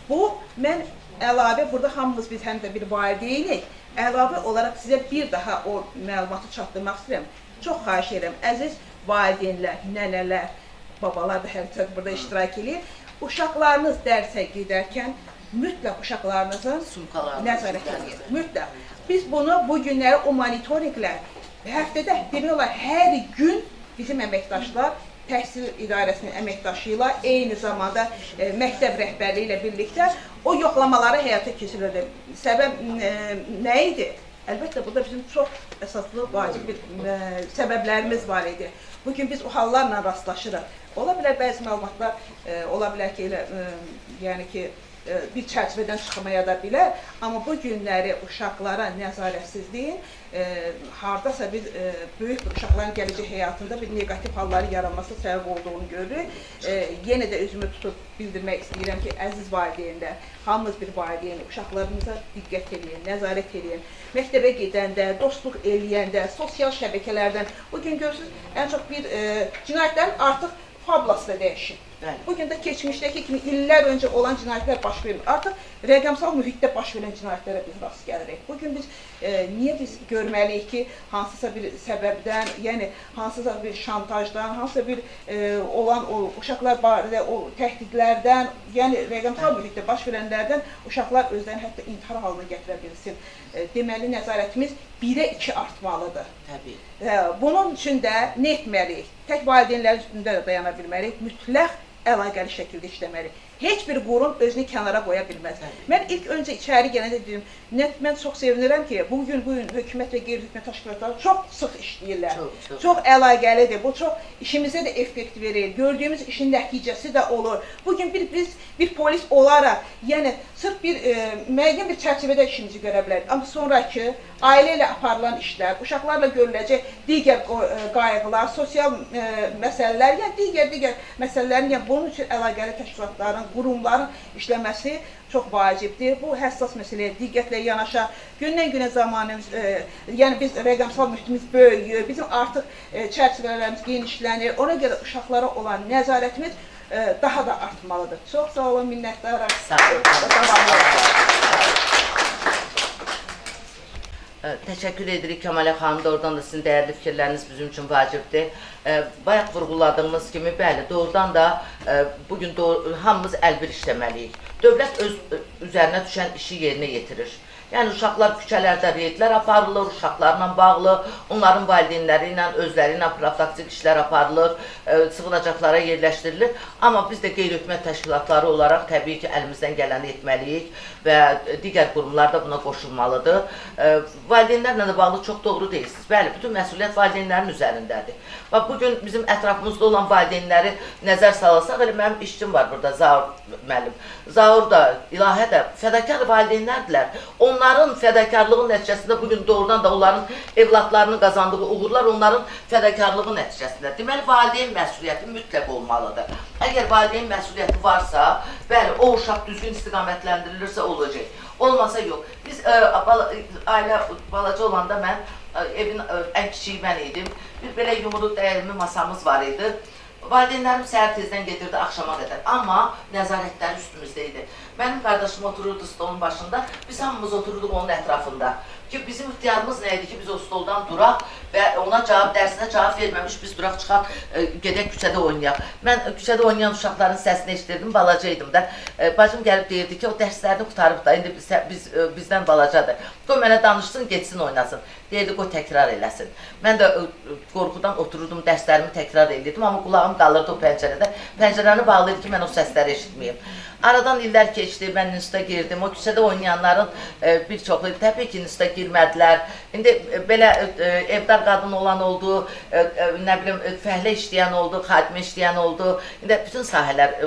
Bu, mən əlavə, burada hamımız biz həm də bir valideynik, əlavə olaraq sizə bir daha o məlumatı çatdırmaq istəyirəm. Çox xahiş edirəm, əziz valideynlər, nənələr, babalar da hələ burada iştirak edir. Uşaqlarınız dərsə gedərkən mütləq uşaqlarınızın nəzarət edir. Mütləq. Biz bunu bu günləri o monitorinqlər həftədə demək olar hər gün bizim əməkdaşlar təhsil idarəsinin əməkdaşı ilə eyni zamanda məktəb rəhbərliyi ilə birlikdə o yoxlamaları həyata keçirirdi. Səbəb nə idi? Əlbəttə, burada bizim çox əsaslı, vacib bir səbəblərimiz var idi. Bugün biz o hallarla rastlaşırıq. Ola bilər bəzi məlumatlar, ola bilər ki, yəni ki, bir çərçivədən çıxmaya da bilər, amma bu günləri uşaqlara nəzarətsizliyin hardasa bir böyük bir uşaqların gələcək həyatında bir negativ halları yaranması səbəb olduğunu görürük. Yenə də özümü tutub bildirmək istəyirəm ki, əziz valideynlər, hamımız bir valideyni, uşaqlarımıza diqqət edin, nəzarət edin. Məktəbə gedəndə, dostluq eləyəndə, sosial şəbəkələrdən, bugün görürsünüz, ən çox bir cinayətlərin artıq fablası da dəyişir. Bugün də keçmişdəki kimi illər öncə olan cinayətlər baş verir. Artıq rəqəmsal mühitdə baş verən cinayətlərə biz rast gəlirik. Bugün biz niyə biz görməliyik ki, hansısa bir səbəbdən, yəni hansısa bir şantajdan, hansısa bir olan o uşaqlar barədə o təhdidlərdən, yəni rəqəmsal mühitdə baş verənlərdən uşaqlar özlərini hətta intihar halına gətirə bilsin. Deməli, nəzarətimiz 1-ə 2 artmalıdır. Təbii. Bunun üçün də nə etməliyik? Tək valideynlərin üstündə də dayana bilməliyik. Mütləq əlaqəli şəkildə işləməli. Heç bir qurum özünü kənara qoya bilməz. Mən ilk öncə içəri gələndə dedim, mən çox sevinirəm ki, bugün hökumət və qeyri-hökumət təşkilatları çox sıx işləyirlər. Çox əlaqəlidir. Bu çox işimizə də effekt verir. Gördüyümüz işin nəticəsi də olur. Bugün biz bir polis olaraq, yəni sırf bir müəyyən bir çərçivədə işimizi görə bilərik. Amma sonraki ailə ilə aparılan işlər, uşaqlarla görüləcək digər qayğılar, sosial məsələlər, yəni digər məsələlərin, yəni bunun üçün əlaqəli təşkilatların, qurumların işləməsi çox vacibdir. Bu həssas məsələyə diqqətlə yanaşaq. Gündən-günə zamanımız, yəni biz rəqəmsal mühitimiz böyüyür, bizim artıq çərçivələrimiz genişlənir. Ona görə uşaqlara olan nəzarətimiz daha da artmalıdır. Çox sağ olun, minnətdarım. Sağ olun. Təşəkkür edirik Kəmalə xanım, doğrudan da sizin dəyərli fikirləriniz bizim üçün vacibdir. Bayaq vurğuladığımız kimi, bəli, doğrudan da bugün hamımız əlbir işləməliyik. Dövlət öz üzərinə düşən işi yerinə yetirir. Yəni, uşaqlar küçələrdə reydlər aparılır, uşaqlarla bağlı, onların valideynləri ilə, özləri ilə profilaktik işlər aparılır, sığınacaqlara yerləşdirilir. Amma biz də qeyri-hökumət təşkilatları olaraq təbii ki, əlimizdən gələni etməliyik və digər qurumlar da buna qoşulmalıdır. Valideynlərlə də bağlı çox doğru deyirsiniz. Bəli, bütün məsuliyyət valideynlərin üzərindədir. Bax, bugün bizim ətrafımızda olan valideynləri nəzər salasaq, elə mənim işçim var burada, Zaur müəllim. Zaur da, İlahə də fədakar valideynlərdirlər. Onların fədakarlığı nəticəsində bugün doğrudan da onların evladlarının qazandığı uğurlar onların fədakarlığı nəticəsində. Deməli, valideyn məsuliyyəti mütləq olmalıdır. Əgər valideyn məsuliyyəti varsa, bəli, o uşaq düzgün istiqamətləndirilirsə olacaq. Olmasa yox. Biz ailə balaca olanda mən, evin ən kiçiyi mən idim. Bir belə yumru dəyirmi masamız var idi. Valideynlərim səhər tezdən gedirdi axşama qədər, amma nəzarətləri üstümüzdə idi. Mənim qardaşım otururdu stolun başında, biz hamımız otururduq onun ətrafında. Ki bizim ixtiyarımız nə idi ki, biz o stoldan duraq və ona dərsinə cavab verməmiş biz duraq çıxaq, gedək küçədə oynayaq. Mən küçədə oynayan uşaqların səsini eşitirdim, balacaydım da. Bacım gəlib deyirdi ki, o dərslərini qutarıb da, indi bizdən balacadır. Qoy mənə danışsın, geçsin, oynasın. Deyirdi, qoy təkrar eləsin. Mən də qorxudan otururdum, dərslərimi təkrar edirdim, amma qulağım qalırdı o pəncərədə. Pəncərəni bağlıydı ki, mən o səsləri eşitməyim. Aradan illər keçdi, mən NÜST-ə girdim. O küçədə oynayanların bir çoxu təbii ki, NÜST-ə girmədilər. İndi belə evdar qadın olan oldu, nə bilim, fəhlə işləyən oldu, xadimə işləyən oldu. İndi bütün sahələr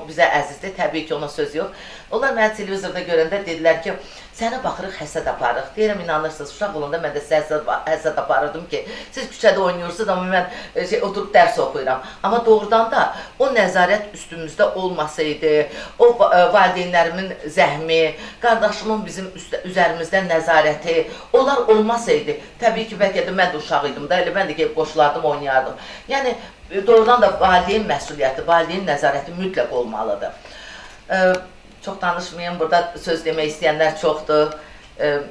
bizə əzizdir, təbii ki, ona söz yox. Onlar mənə televizorda görəndə dedilər ki, sənə baxırıq, həsəd aparıq. Deyirəm, inanırsınız, uşaq olanda mən də həsəd aparırdım ki, siz küçədə oynuyorsunuz, amma mən oturub dərs oxuyuram. Amma doğrudan da o nəzarət üstümüzdə olmasaydı, o valideynlərimin zəhmi, qardaşımın bizim üzərimizdən nəzarəti, onlar olmasaydı, təbii ki, bəlkə də mən də uşaq idim da, elə mən də gəlib qoşulardım, oynayardım. Yəni, doğrudan da valideyn məsuliyyəti, valideyn nəzarəti mütləq olmalıdır. Çox danışmayayım, burada söz demək istəyənlər çoxdur.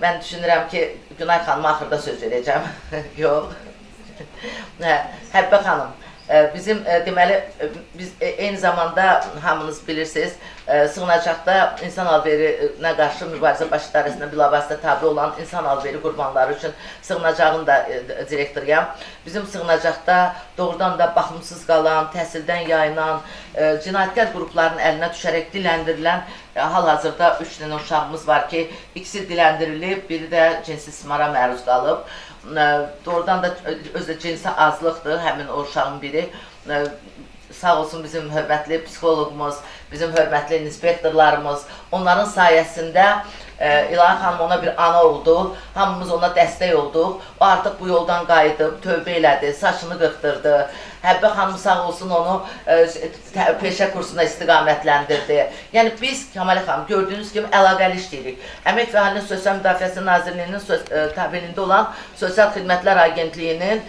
Mən düşünürəm ki, Günay xanıma axırda söz verəcəm. Yox. Həbbə xanım, bizim deməli, biz eyni zamanda hamınız bilirsiniz, sığınacaqda insan alverinə qarşı mübarizə baş idarəsinə bilavasitə tabi olan insan alveri qurbanları üçün sığınacağın da direktoruyam. Bizim sığınacaqda doğrudan da baxımsız qalan, təhsildən yayınan, cinayətkar qrupların əlinə düşərək diləndirilən hal-hazırda 3 dənə uşağımız var ki, ikisi diləndirilib, biri də cinsi istismara məruz qalıb. Doğrudan da özü cinsi azlıqdır həmin o uşağın biri. Sağ olsun bizim hörmətli psixologumuz, bizim hörmətli inspektorlarımız, onların sayəsində İlahi xanım ona bir ana oldu, hamımız ona dəstək olduq. O artıq bu yoldan qayıdıb, tövbə elədi, saçını qırxdırdı. Həbbə xanım sağ olsun onu peşə kursuna istiqamətləndirdi. Yəni biz, Kəmalə xanım, gördüyünüz kimi əlaqəli işləyirik. Əmək və Əhalinin Sosial Müdafiəsi Nazirliyinin tabeliyində olan Sosial Xidmətlər Agentliyinin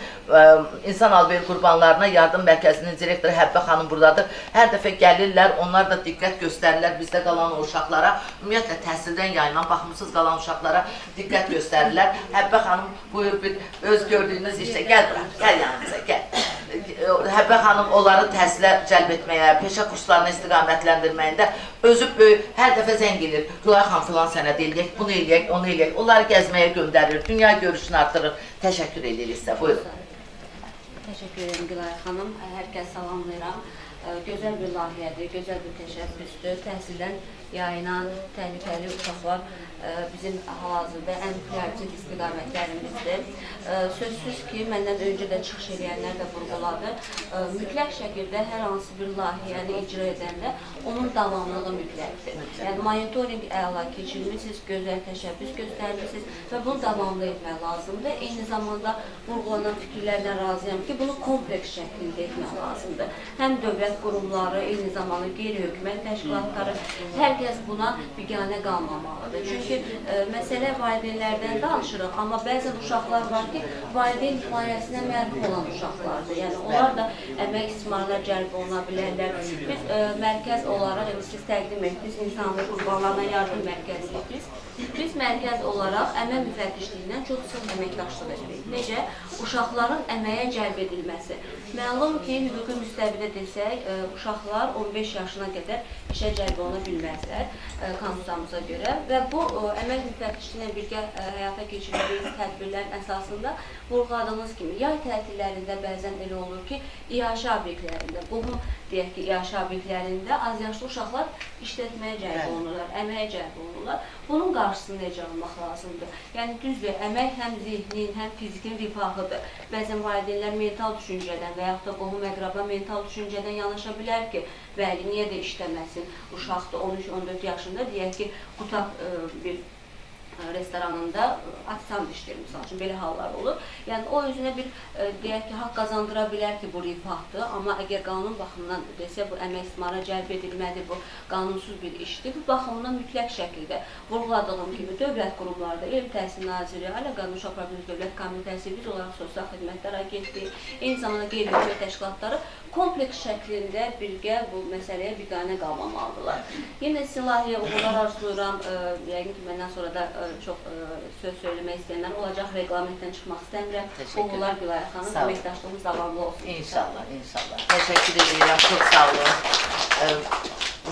İnsan Alveri Qurbanlarına Yardım Mərkəzinin direktoru Həbbə xanım buradadır. Hər dəfə gəlirlər, onlar da diqqət göstərirlər bizdə qalan o uşaqlara. Ümumiyyətlə, təhsildən yayınan, baxımsız qalan uşaqlara diqqət göstərirlər. Həbbə xanım buyur bir öz gördüyünüz işlə, gəl bura, gəl yanımıza, gəl. Həbbə xanım onları təhsilə cəlb etməyə, peşə kurslarına istiqamətləndirməyində özü böyük, hər dəfə zəng edir. Gülayı xanım filan sənəd eləyək, bunu eləyək, onu eləyək. Onları gəzməyə göndərir, dünya görüşünü artırır. Təşəkkür edirik sizə, buyurun. Təşəkkür edirəm Gülayı xanım. Hər kəs salamlayıram. Gözəl bir layihədir, gözəl bir təşəbbüsdür. Təhsildən yayınan təhlükəli uşaqlar bizim hal-hazırda ən prioritet istiqamətlərimizdir. Sözsüz ki, məndən öncə də çıxış edənlər də vurğuladı. Mütləq şəkildə hər hansı bir layihəni icra edəndə onun davamlılığı mütləqdir. Yəni, monitoring əla keçirmişsiniz, gözəl təşəbbüs göstərmişsiniz və bunu davamlı etmək lazımdır. Eyni zamanda vurğulanan fikirlərlə razıyam ki, bunu kompleks şəklində etmək lazımdır. Həm dövlət qurumları, eyni zamanda qeyri-hökumət təşkilatları, hər kəs buna biganə qalmamalıdır. Çünki məsələ valideynlərdən danışırıq, amma bəzən uşaqlar var ki, valideyn himayəsinə mərhum olan uşaqlardır. Yəni, onlar da əmək istismarına cəlb oluna bilərlər. Biz mərkəz olaraq, siz təqdim etdiniz, İnsanlı Qurbanlarına Yardım Mərkəziyik. Biz mərkəz olaraq əmək müfəttişliyindən çox sıx əməkdaşlıq edirik. Necə? Uşaqların əməyə cəlb edilməsi. Məlum ki, hüquqi müstəvidə desək, uşaqlar 15 yaşına qədər işə cəlb oluna bilməzlər konstitusiyamıza görə və bu əmək müfəttişliyi ilə birgə həyata keçirdiyimiz tədbirlərin əsasında vurğuladığınız kimi yay tətillərində bəzən elə olur ki, iaşə obyektlərində, qohum deyək ki, iaşə obyektlərində azyaşlı uşaqlar işlətməyə cəlb olunurlar, əməyə cəlb olunurlar. Bunun qarşısını necə almaq lazımdır? Yəni, düzdür, əmək həm zihnin, həm fizikin rifahıdır. Bəzən valideynlər mental düşüncədən və yaxud da qohum əqraba mental düşüncədən yanaşa bilər ki, bəli, niyə də işləməsin? Uşaqdır, 13-14 yaşında, deyək ki, qutaq bir restoranında atsam işləyir, misal üçün, belə hallar olur. Yəni, o özünə bir, deyək ki, haqq qazandıra bilər ki, bu rifahdır, amma əgər qanun baxımından desə, bu əmək istismara cəlb edilmədir, bu qanunsuz bir işdir. Bu baxımından mütləq şəkildə vurğuladığım kimi dövlət qurumlarda, Elm Təhsil Nazirliyi, Ailə Qadın Uşaq Problemləri Dövlət Komitəsi, biz olaraq Sosial Xidmətlər Agentliyi, eyni zamanda qeyri-hökumət təşkilatları kompleks şəklində birgə bu məsələyə biganə qalmamalıdırlar. Yenə sizin layihəyə uğurlar arzulayıram, yəqin ki, məndən sonra da çox söz söyləmək istəyənlər olacaq, reglamentdən çıxmaq istəmirəm. Uğurlar Gülayı xanım, əməkdaşlığımız davamlı olsun. İnşallah, inşallah. Təşəkkür edirəm, çox sağ olun.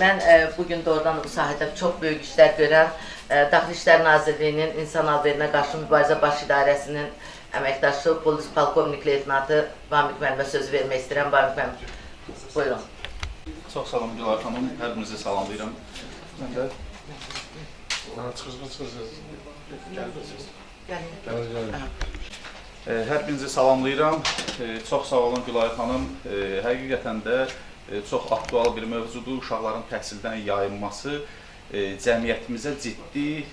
Mən bugün doğrudan bu sahədə çox böyük işlər görən Daxili İşlər Nazirliyinin İnsan Alverinə qarşı mübarizə baş idarəsinin əməkdaşı, polis polkovnik leytenantı Vamik müəllimə sözü vermək istəyirəm. Vamik müəllim, buyurun. Çox sağ olun Gülar xanım, hər birinizi salamlayıram. Mən də hər birinizi salamlayıram. Çox sağ olun Gülar xanım. Həqiqətən də çox aktual bir mövzudur. Uşaqların təhsildən yayınması cəmiyyətimizə ciddi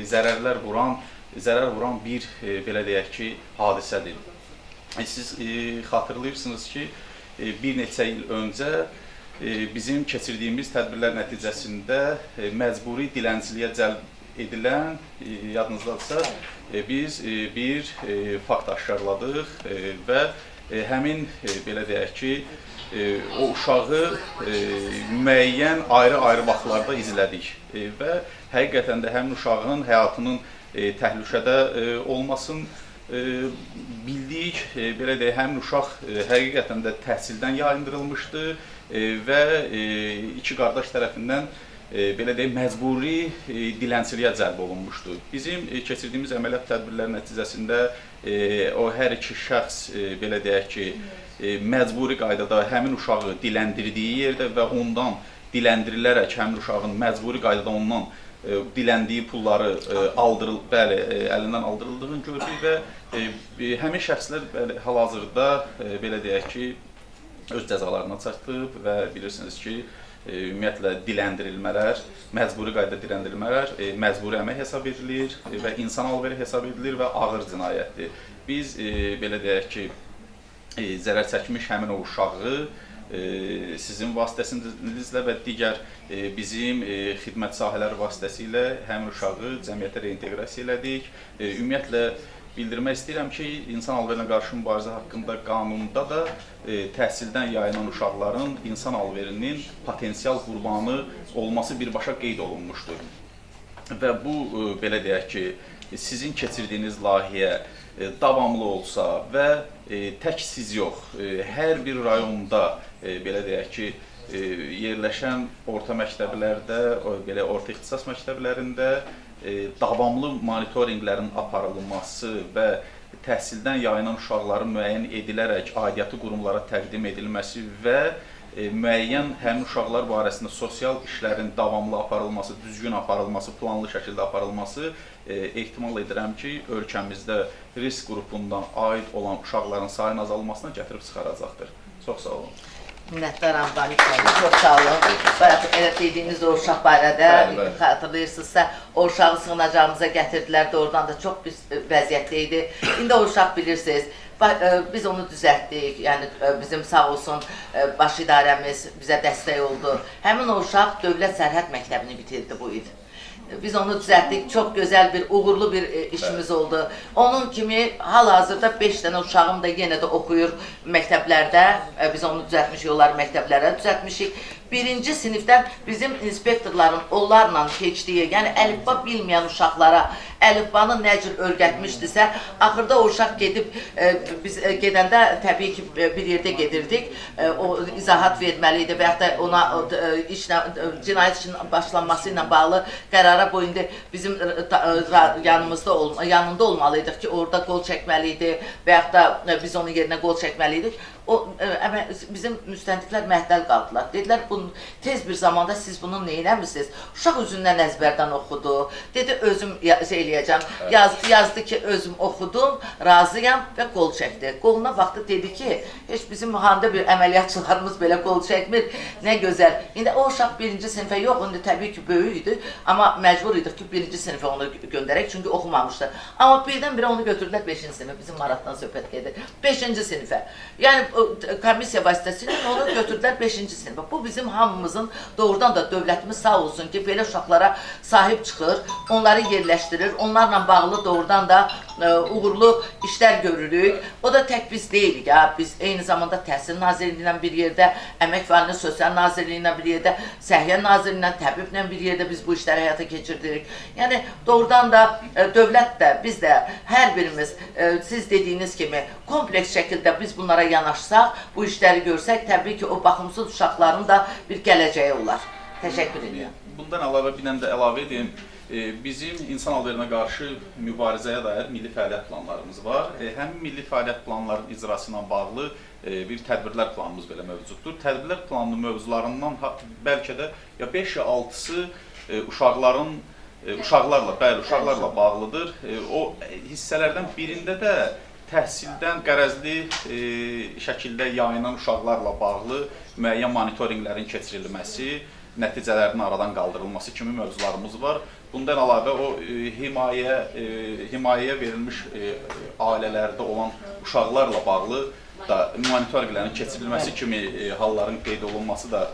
zərər vuran bir belə deyək ki, hadisədir. Siz xatırlayırsınız ki, bir neçə il öncə bizim keçirdiyimiz tədbirlər nəticəsində məcburi dilənçiliyə cəlb edilən, yadınızdadırsa, biz bir fakt aşkarladıq və həmin, belə deyək ki, o uşağı müəyyən ayrı-ayrı vaxtlarda izlədik və həqiqətən də həmin uşağın həyatının təhlükədə olmasını bildik. Belə deyək, həmin uşaq həqiqətən də təhsildən yayındırılmışdı və iki qardaş tərəfindən belə deyək, məcburi dilənçiliyə cəlb olunmuşdu. Bizim keçirdiyimiz əməliyyat tədbirləri nəticəsində o hər iki şəxs, belə deyək ki, məcburi qaydada həmin uşağı diləndirdiyi yerdə və ondan diləndirilərək həmin uşağın məcburi qaydada ondan diləndiyi pulları əlindən aldırıldığını gördük və həmin şəxslər hal-hazırda, belə deyək ki, öz cəzalarına çatıb və bilirsiniz ki, ümumiyyətlə diləndirilmələr, məcburi qayda diləndirilmələr məcburi əmək hesab edilir və insan alveri hesab edilir və ağır cinayətdir. Biz, belə deyək ki, zərər çəkmiş həmin o uşağı sizin vasitəsinizlə və digər bizim xidmət sahələri vasitəsilə həmin uşağı cəmiyyətə reinteqrasiya elədik. Ümumiyyətlə, bildirmək istəyirəm ki, insan alverinə qarşı mübarizə haqqında qanunda da təhsildən yayınan uşaqların insan alverinin potensial qurbanı olması birbaşa qeyd olunmuşdur. Və bu, belə deyək ki, sizin keçirdiyiniz layihə davamlı olsa və tək siz yox, hər bir rayonda, belə deyək ki, yerləşən orta məktəblərdə, belə orta ixtisas məktəblərində davamlı monitorinqlərin aparılması və təhsildən yayınan uşaqların müəyyən edilərək aidiyyatı qurumlara təqdim edilməsi və müəyyən həmin uşaqlar barəsində sosial işlərin davamlı aparılması, düzgün aparılması, planlı şəkildə aparılması ehtimal edirəm ki, ölkəmizdə risk qrupundan aid olan uşaqların sayının azalmasına gətirib çıxaracaqdır. Çox sağ olun. Minnətdaram Danik müəllim, çox sağ olun. Bayaq elə dediyiniz o uşaq barədə xatırlayırsınızsa, o uşağı sığınacağımıza gətirdilər də oradan da çox pis vəziyyətdə idi. İndi o uşaq bilirsiniz, biz onu düzəltdik, yəni bizim sağ olsun baş idarəmiz bizə dəstək oldu. Həmin o uşaq Dövlət Sərhəd Məktəbini bitirdi bu il. Biz onu düzəltdik, çox gözəl bir, uğurlu bir işimiz oldu. Onun kimi hal-hazırda 5 dənə uşağım da yenə də oxuyur məktəblərdə. Biz onu düzəltmişik, onları məktəblərə düzəltmişik. Birinci sinifdən bizim inspektorların onlarla keçdiyi, yəni əlifba bilməyən uşaqlara əlifbanı nə cür öyrətmişdisə, axırda o uşaq gedib, biz gedəndə təbii ki, bir yerdə gedirdik, o izahat verməli idi və yaxud da ona cinayət işinin başlanması ilə bağlı qərara boyunda bizim yanında olmalıydıq ki, orada qol çəkməli idi və yaxud da biz onun yerinə qol çəkməli idik. Bizim müstəntiqlər məhdəl qaldılar. Dedilər, tez bir zamanda siz bunu neynəmişsiniz? Uşaq özündən əzbərdən oxudu. Dedi, özüm eləyəcəm. Yazdı ki, özüm oxudum, razıyam və qol çəkdi. Qoluna baxdı, dedi ki, heç bizim mühanda bir əməliyyatçılarımız belə qol çəkmir. Nə gözəl. İndi o uşaq birinci sinifə yox, indi təbii ki, böyük idi. Amma məcbur idik ki, birinci sinifə onu göndərək, çünki oxumamışdı. Amma birdən-birə onu götürdülər 5-ci sinifə. Bizim Maratdan söhbət gedir. 5-ci sinifə. Yəni, komissiya vasitəsilə onu götürdülər 5-ci sinifə. Bu bizim hamımızın doğrudan da dövlətimiz sağ olsun ki, belə uşaqlara sahib çıxır, onları yerləşdirir, onlarla bağlı doğrudan da uğurlu işlər görürük. O da tək biz deyilik, biz eyni zamanda Təhsil Nazirliyi ilə bir yerdə, Əmək və Əhalinin Sosial Nazirliyi ilə bir yerdə, Səhiyyə Nazirliyi ilə, Təbiblə bir yerdə biz bu işləri həyata keçirdirik. Yəni, doğrudan da dövlət də, biz də, hər birimiz, siz dediyiniz kimi, kompleks şəkildə biz bunlara yanaşsaq, bu işləri görsək, təbii ki, o baxımsız uşaqların da bir gələcəyi olar. Təşəkkür edirəm. Bundan əlavə bir dənə də əlavə edeyim. bizim insan alverine qarşı mübarizəyə dair milli fəaliyyət planlarımız var. Həmin milli fəaliyyət planlarının icrası ilə bağlı bir tədbirlər planımız belə mövcuddur. Tədbirlər planının mövzularından bəlkə də ya 5 ya 6-sı uşaqlarla bağlıdır. O hissələrdən birində də təhsildən qərəzli şəkildə yayınan uşaqlarla bağlı müəyyən monitorinqlərin keçirilməsi, nəticələrinin aradan qaldırılması kimi mövzularımız var. Bundan əlavə o himayəyə verilmiş ailələrdə olan uşaqlarla bağlı da monitorinqlərin keçirilməsi kimi halların qeyd olunması da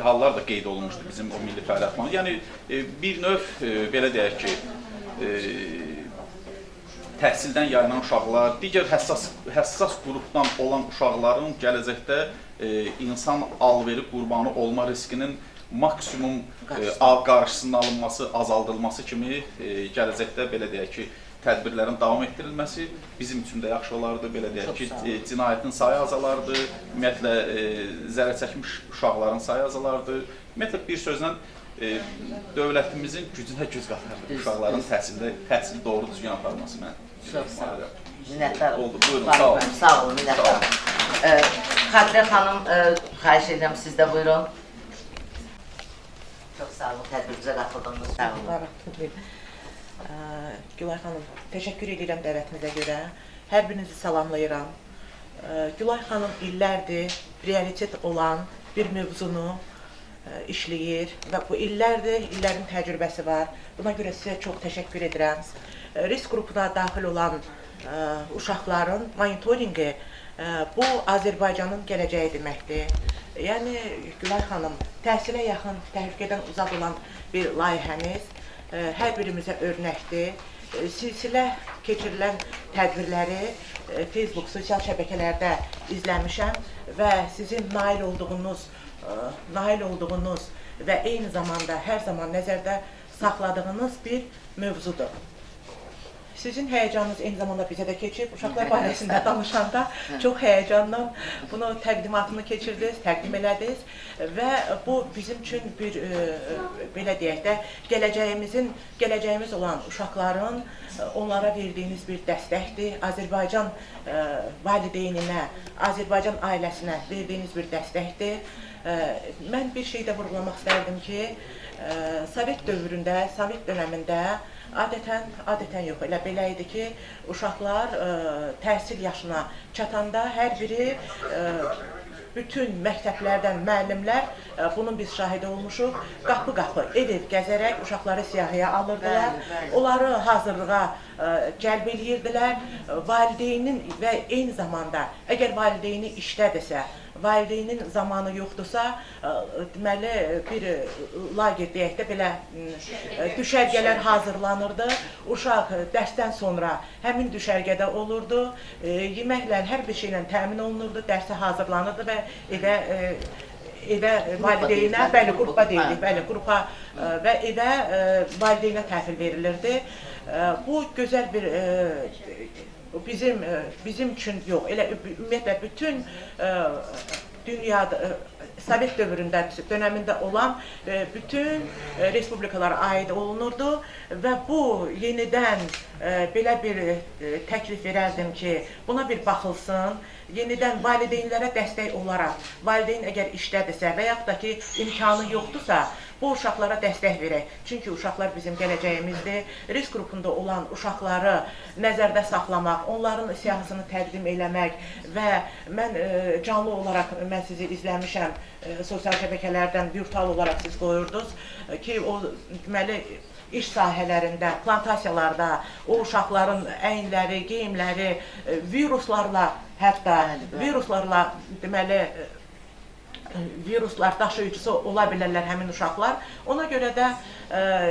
hallar da qeyd olunmuşdur bizim o milli fəaliyyət planı. Yəni bir növ belə deyək ki, təhsildən yayınan uşaqlar, digər həssas qrupdan olan uşaqların gələcəkdə insan alveri qurbanı olma riskinin maksimum qarşısının alınması, azaldılması kimi gələcəkdə belə deyək ki, tədbirlərin davam etdirilməsi bizim üçün də yaxşı olardı. Belə deyək ki, cinayətin sayı azalardı, ümumiyyətlə zərər çəkmiş uşaqların sayı azalardı. Ümumiyyətlə bir sözlə dövlətimizin gücünə güc qatardı uşaqların təhsili doğru düzgün aparması. Çox sağ olun. Minnətlər oldu. Buyurun, sağ olun. Sağ olun, minnətlər. Xatirə xanım, xahiş edirəm siz də buyurun. Çox sağ olun, tədbirimizə qatıldığınız sağ olun. Gülay xanım, təşəkkür edirəm dəvətimizə görə. Hər birinizi salamlayıram. Gülay xanım illərdir prioritet olan bir mövzunu işləyir və bu illərdir, illərin təcrübəsi var. Buna görə sizə çox təşəkkür edirəm. Risk qrupuna daxil olan uşaqların monitorinqi bu Azərbaycanın gələcəyi deməkdir. Yəni Gülay xanım, təhsilə yaxın, təhlükədən uzaq olan bir layihəniz hər birimizə örnəkdir. Silsilə keçirilən tədbirləri Facebook, sosial şəbəkələrdə izləmişəm və sizin nail olduğunuz və eyni zamanda hər zaman nəzərdə saxladığınız bir mövzudur. Sizin həyəcanınız eyni zamanda bizə də keçib. Uşaqlar barəsində danışanda çox həyəcanla bunu təqdimatını keçirdiniz, təqdim elədiniz və bu bizim üçün bir, belə deyək də, gələcəyimiz olan uşaqların onlara verdiyiniz bir dəstəkdir. Azərbaycan valideyninə, Azərbaycan ailəsinə verdiyiniz bir dəstəkdir. Mən bir şey də vurğulamaq istərdim ki, Sovet dövründə, Sovet dönəmində adətən yox, elə belə idi ki, uşaqlar təhsil yaşına çatanda hər biri bütün məktəblərdən müəllimlər, bunun biz şahidi olmuşuq, qapı-qapı, ev-ev gəzərək uşaqları siyahıya alırdılar, onları hazırlığa cəlb edirdilər, valideynin və eyni zamanda, əgər valideyni işdədirsə, valideynin zamanı yoxdursa, deməli, bir lager deyək də belə düşərgələr hazırlanırdı. Uşaq dərsdən sonra həmin düşərgədə olurdu, yeməklə, hər bir şeylə təmin olunurdu, dərsə hazırlanırdı və evə valideynə, bəli, qrupa deyilik, bəli, qrupa və evə valideynə təhvil verilirdi. Bu gözəl bir bizim üçün yox, elə ümumiyyətlə bütün dünyada, Sovet dönəmində olan bütün respublikalara aid olunurdu və bu yenidən belə bir təklif verərdim ki, buna bir baxılsın, yenidən valideynlərə dəstək olaraq, valideyn əgər işdədirsə və yaxud da ki, imkanı yoxdursa, bu uşaqlara dəstək verək. Çünki uşaqlar bizim gələcəyimizdir. Risk qrupunda olan uşaqları nəzərdə saxlamaq, onların siyahısını təqdim eləmək və mən canlı olaraq mən sizi izləmişəm, sosial şəbəkələrdən virtual olaraq siz qoyurdunuz ki, o deməli iş sahələrində, plantasiyalarda o uşaqların əyinləri, geyimləri viruslarla, hətta viruslarla deməli viruslar daşıyıcısı ola bilərlər həmin uşaqlar. Ona görə də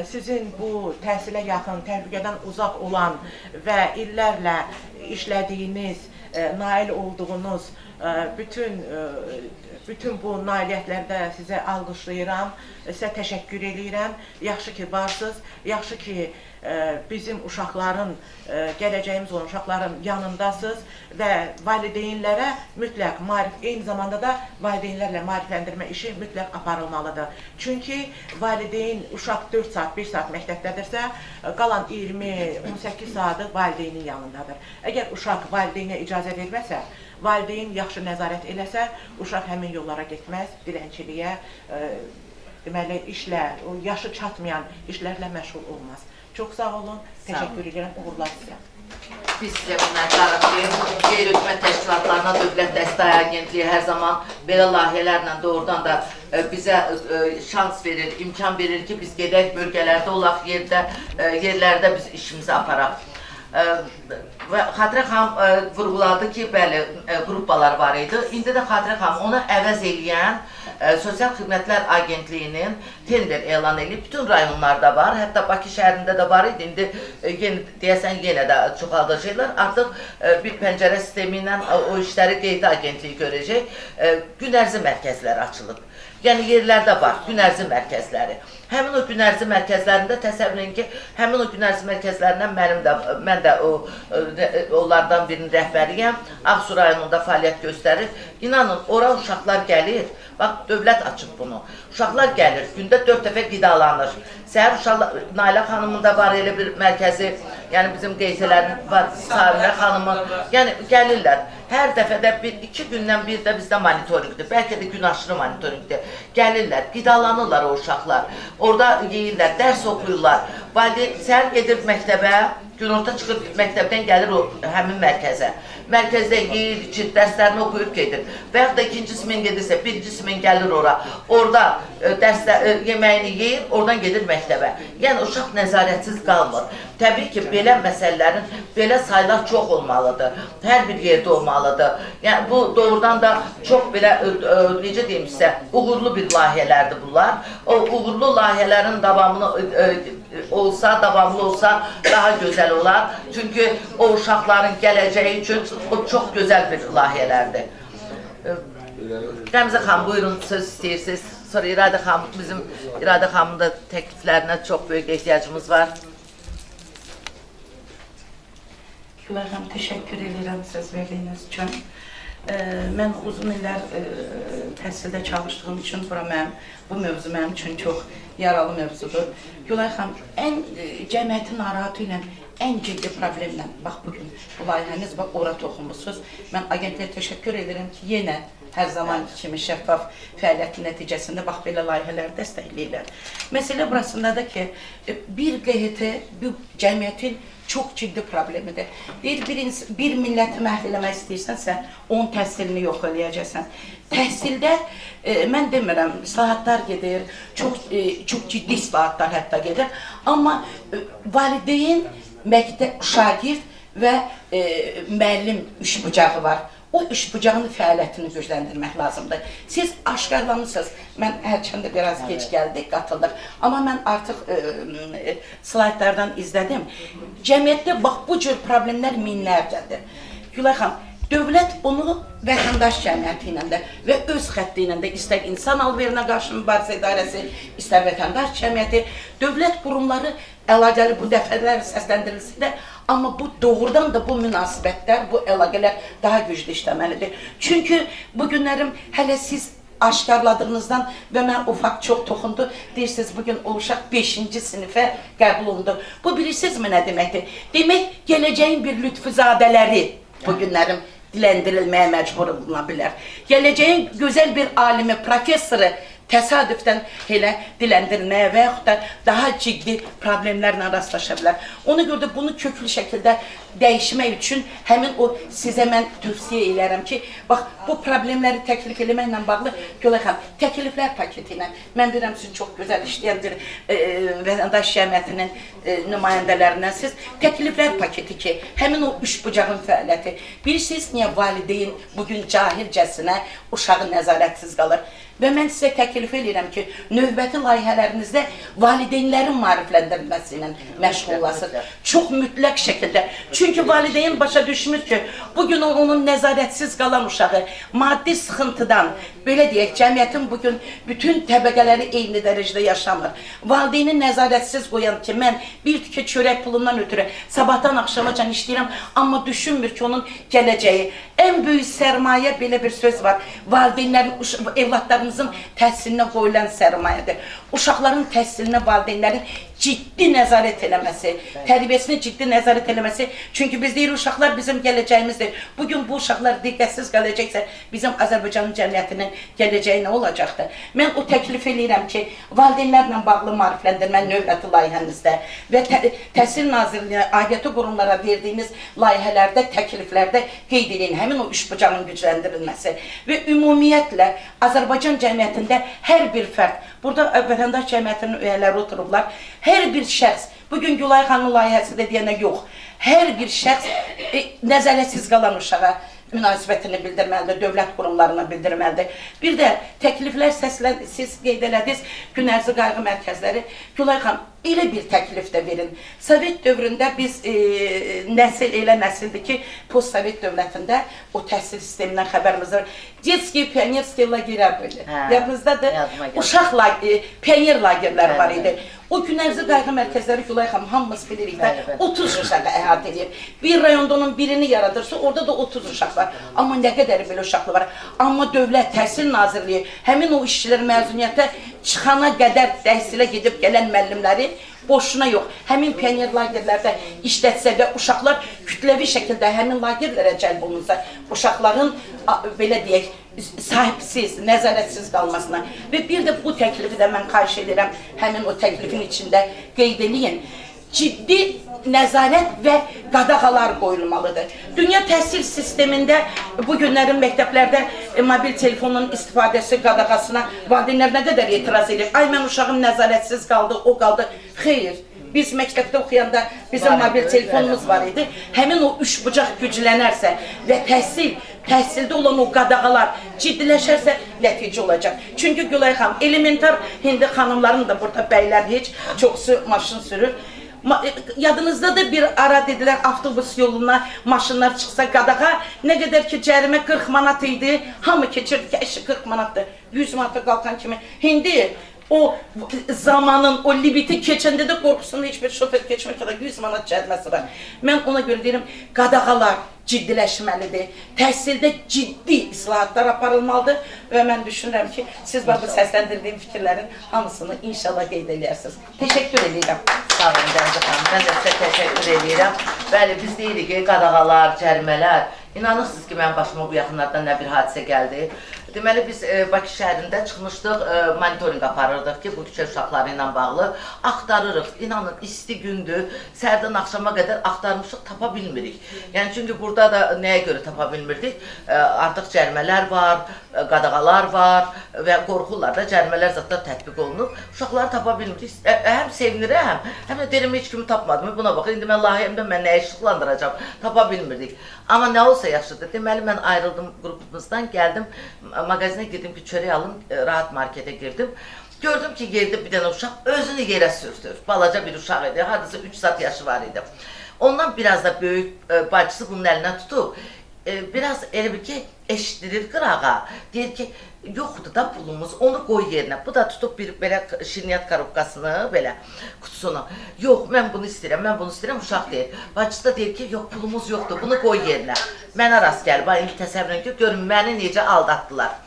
sizin bu təhsilə yaxın, təhlükədən uzaq olan və illərlə işlədiyiniz, nail olduğunuz bütün bu nailiyyətlərdə sizə alqışlayıram, sizə təşəkkür edirəm. Yaxşı ki, varsınız, yaxşı ki, bizim uşaqların, gələcəyimiz olan uşaqların yanındasınız və valideynlərə mütləq maarif, eyni zamanda da valideynlərlə maarifləndirmə işi mütləq aparılmalıdır. Çünki valideyn, uşaq 4 saat, 5 saat məktəbdədirsə, qalan 20-18 saatı valideynin yanındadır. Əgər uşaq valideynə icazə verməsə, valideyn yaxşı nəzarət eləsə, uşaq həmin yollara getməz, dilənçiliyə, deməli, işlə, o yaşı çatmayan işlərlə məşğul olmaz. Çox sağ olun, təşəkkür edirəm, uğurlar sizə. Biz sizə minnətdarıq ki, qeyri-hökumət təşkilatlarına Dövlət Dəstək Agentliyi hər zaman belə layihələrlə doğrudan da bizə şans verir, imkan verir ki, biz gedək bölgələrdə olaq, yerlərdə biz işimizi aparaq. Və Xatirə xanım vurğuladı ki, bəli, qruppalar var idi. İndi də Xatirə xanım onu əvəz eləyən Sosial Xidmətlər Agentliyinin tender elan edib, bütün rayonlarda var, hətta Bakı şəhərində də var idi. İndi deyəsən yenə də çoxaldacaqlar. Artıq bir pəncərə sistemi ilə o işləri qeydi agentliyi görəcək. Gün ərzı mərkəzləri açılıb. Yəni yerlərdə var, gün ərzı mərkəzləri. Həmin o gün ərzı mərkəzlərində təsəvvür edin ki, həmin o gün ərzı mərkəzlərindən mən də onlardan birinin rəhbəriyəm. Ağsu rayonunda fəaliyyət göstərir. İnanın, ora uşaqlar gəlir. Bax, dövlət açıb bunu. Uşaqlar gəlir, gündə 4 dəfə qidalanır. Səhər uşaqlar, Nailə xanımın da var elə bir mərkəzi, yəni bizim qeytələrin var, Samirə xanımın, yəni gəlirlər. Hər dəfədə 2 gündən bir də bizdə monitorinqdir, bəlkə də gün aşırı monitorinqdir. Gəlirlər, qidalanırlar o uşaqlar, orada yeyirlər, dərs oxuyurlar. Valideyn səhər gedir məktəbə, günorta çıxır məktəbdən gəlir o həmin mərkəzə. Mərkəzdə yeyir, içir, dərslərini oxuyub gedir. Və yaxud da 2-ci simen gedirsə, 1-ci simen gəlir ora. Orada yeməyini yeyir, oradan gedir məktəbə. Yəni, uşaq nəzarətsiz qalmır. Təbii ki, belə məsələlərin, belə saylar çox olmalıdır. Hər bir yerdə olmalıdır. Yəni, bu doğrudan da çox belə, necə deyim sizə, uğurlu bir layihələrdir bunlar. O uğurlu layihələrin davamını davamlı olsa daha gözəl olar. Çünki o uşaqların gələcəyi üçün o çox gözəl bir layihələrdir. Qəmzə xanım, buyurun, söz istəyirsiniz. Sonra İradə xanım, bizim İradə xanımın da təkliflərinə çox böyük ehtiyacımız var. Gülay xanım, təşəkkür edirəm söz verdiyiniz üçün. Mən uzun illər təhsildə çalışdığım üçün bu mövzu mənim üçün çox yaralı mövzudur. Gülay xanım, cəmiyyətin narahatı ilə ən ciddi problemlə, bax bugün bu layihəniz, bax ora toxunmuşsunuz. Mən agentliyə təşəkkür edirəm ki, yenə hər zaman kimi şəffaf fəaliyyətin nəticəsində bax belə layihələri dəstəkləyirlər. Məsələ burasındadır ki, bir QHT bu cəmiyyətin çox ciddi problemidir. Bir milləti məhv eləmək istəyirsənsə, onun təhsilini yox eləyəcəksən. Təhsildə, mən demirəm, islahatlar gedir, çox ciddi islahatlar hətta gedir. Amma valideyn, məktəb, şagird və müəllim üçbucağı var. O üçbucağın fəaliyyətini gücləndirmək lazımdır. Siz aşkarlanırsınız. Mən hərçəndə biraz geç gəldik, qatıldıq. Amma mən artıq slaytlardan izlədim. Cəmiyyətdə bax bu cür problemlər minlərcədir. Gülay xanım, dövlət bunu vətəndaş cəmiyyəti ilə də və öz xətti ilə də istər insan alverinə qarşı mübarizə idarəsi, istər vətəndaş cəmiyyəti, dövlət qurumları əlaqəli bu dəfələr səsləndirilsə də, amma bu doğrudan da bu münasibətlər, bu əlaqələr daha güclü işləməlidir. Çünki bu günlərim hələ siz aşkarladığınızdan və mən ufaq çox toxundu, deyirsiniz, bugün o uşaq 5-ci sinifə qəbul olundu. Bu bilirsinizmi nə deməkdir? Demək, gələcəyin bir lütfuzadələri bu günlərim diləndirilməyə məcbur oluna bilər. Gələcəyin gözəl bir alimi, professoru təsadüfdən elə diləndirməyə və yaxud da daha ciddi problemlərlə rastlaşa bilər. Ona görə də bunu köklü şəkildə dəyişmək üçün həmin o sizə mən tövsiyə elərəm ki, bax, bu problemləri təklif eləməklə bağlı Gülay xanım, təkliflər paketi ilə, mən bilirəm sizin çox gözəl işləyən bir vətəndaş cəmiyyətinin nümayəndələrindən siz təkliflər paketi ki, həmin o üçbucağın fəaliyyəti. Bilirsiniz, niyə valideyn bugün cahilcəsinə uşağı nəzarətsiz qalır? Və mən sizə təklif edirəm ki, növbəti layihələrinizdə valideynlərin maarifləndirilməsi ilə məşğul olasınız. Çox mütləq şəkildə. Çünki valideyn başa düşmür ki, bugün onun nəzarətsiz qalan uşağı maddi sıxıntıdan, belə deyək, cəmiyyətin bugün bütün təbəqələri eyni dərəcədə yaşamır. Valideyni nəzarətsiz qoyan ki, mən bir tükə çörək pulundan ötürü sabahdan axşamacan işləyirəm, amma düşünmür ki, onun gələcəyi. Ən böyük sərmayə, belə bir söz var, valideynlərin, evlatlarımızın təhsilinə qoyulan sərmayədir. Uşaqların təhsilinə valideynlərin ciddi nəzarət eləməsi, tərbiyəsini ciddi nəzarət eləməsi. Çünki biz deyirik, uşaqlar bizim gələcəyimizdir. Bugün bu uşaqlar diqqətsiz qalacaqsa, bizim Azərbaycanın cəmiyyətinin gələcəyi nə olacaqdır? Mən o təklif edirəm ki, valideynlərlə bağlı maarifləndirmə növbəti layihənizdə və Təhsil Nazirliyinə, aidiyyatı qurumlara verdiyiniz layihələrdə, təkliflərdə qeyd edin, həmin o üçbucağın gücləndirilməsi və ümumiyyətlə Azərbaycan cəmiyyətində hər bir fərd, burada vətəndaş cəmiyyətinin üyələri oturublar, hər bir şəxs, bugün Gülay xanımın layihəsi də deyənə yox, hər bir şəxs nəzarətsiz qalan uşağa münasibətini bildirməlidir, dövlət qurumlarına bildirməlidir. Bir də təkliflər siz qeyd elədiniz, gün ərzı qayğı mərkəzləri. Gülay xanım, elə bir təklif də verin. Sovet dövründə biz nəsil elə nəsildir ki, post-sovet dövlətində o təhsil sistemindən xəbərimiz var. Детские пионерские лагеря böyle. Yadınızdadır. Uşaq pioner lagerləri var idi. O gün ərzı qayğı mərkəzləri Gülay xanım hamımız bilirik də 30 uşağı əhatə edir. Bir rayonda onun birini yaradırsa orada da 30 uşaq var. Amma nə qədər belə uşaqlı var. Amma Dövlət Təhsil Nazirliyi həmin o işçilər məzuniyyətə çıxana qədər təhsilə gedib gələn müəllimləri boşuna yox, həmin pioner lagerlərdə işlətsə və uşaqlar kütləvi şəkildə həmin lagerlərə cəlb olunsa, uşaqların, belə deyək, sahibsiz, nəzarətsiz qalmasına və bir də bu təklifi də mən xahiş edirəm, həmin o təklifin içində qeyd edin. Ciddi nəzarət və qadağalar qoyulmalıdır. Dünya təhsil sistemində bu günlərin məktəblərdə mobil telefonun istifadəsi qadağasına valideynlər nə qədər etiraz edir? Ay, mən uşağım nəzarətsiz qaldı, o qaldı. Xeyr, biz məktəbdə oxuyanda bizim mobil telefonumuz var idi. Həmin o üçbucaq güclənərsə və təhsildə olan o qadağalar ciddiləşərsə nəticə olacaq. Çünki Gülay xanım, elementar hindi xanımların da burada bəylər heç çoxsu maşın sürür. Yadınızda da bir ara dedilər, avtobus yoluna maşınlar çıxsa qadağa, nə qədər ki cərimə 40 manat idi, hamı keçirdi ki, əşi 40 manatdır, 100 manata qalxan kimi. Hindi o zamanın, o limiti keçəndə də qorxusunda heç bir şofer keçmək kadar 100 manat cəriməsi var. Mən ona görə deyirəm, qadağalar ciddiləşməlidir, təhsildə ciddi islahatlar aparılmalıdır və mən düşünürəm ki, siz bu səsləndirdiyim fikirlərin hamısını inşallah qeyd edərsiniz. Təşəkkür edirəm. Sağ olun, Dənizə xanım, mən də sizə təşəkkür edirəm. Bəli, biz deyirik ki, qadağalar, cərimələr, inanırsınız ki, mənim başıma bu yaxınlardan nə bir hadisə gəldi. Deməli, biz Bakı şəhərində çıxmışdıq, monitoring aparırdıq ki, bu küçə uşaqları ilə bağlı axtarırıq. İnanın, isti gündür, səhərdən axşama qədər axtarmışıq, tapa bilmirik. Yəni, çünki burada da nəyə görə tapa bilmirdik? Artıq cərimələr var, qadağalar var və qorxurlar da cərimələr zətlər tətbiq olunub. Uşaqları tapa bilmirik. Həm sevinirəm, həm də deyirəm, heç kimi tapmadım. Buna bax, indi mən layihəmdə mən nəyə işıqlandıracam, tapa bilmirdik. Amma nə olsa yaxşıdır. Deməli, mən ayrıldım qrupumuzdan, gəldim, mağazinə girdim ki, çörək alım, rahat marketə girdim. Gördüm ki, yerdə bir dənə uşaq özünü yerə sürtür. Balaca bir uşaq idi, hardasa 3 saat yaşı var idi. Ondan biraz da böyük bacısı bunun əlinə tutub, biraz elə bir ki, eşitdirir qırağa. Deyir ki, yoxdur da pulumuz, onu qoy yerinə. Bu da tutub bir belə şirniyyat korobkasını, belə kutusunu. Yox, mən bunu istəyirəm, uşaq deyir. Bacısı da deyir ki, yox, pulumuz yoxdur, bunu qoy yerinə. Mənə rast gəlib, indi təsəvvürün ki, görün, məni necə aldatdılar.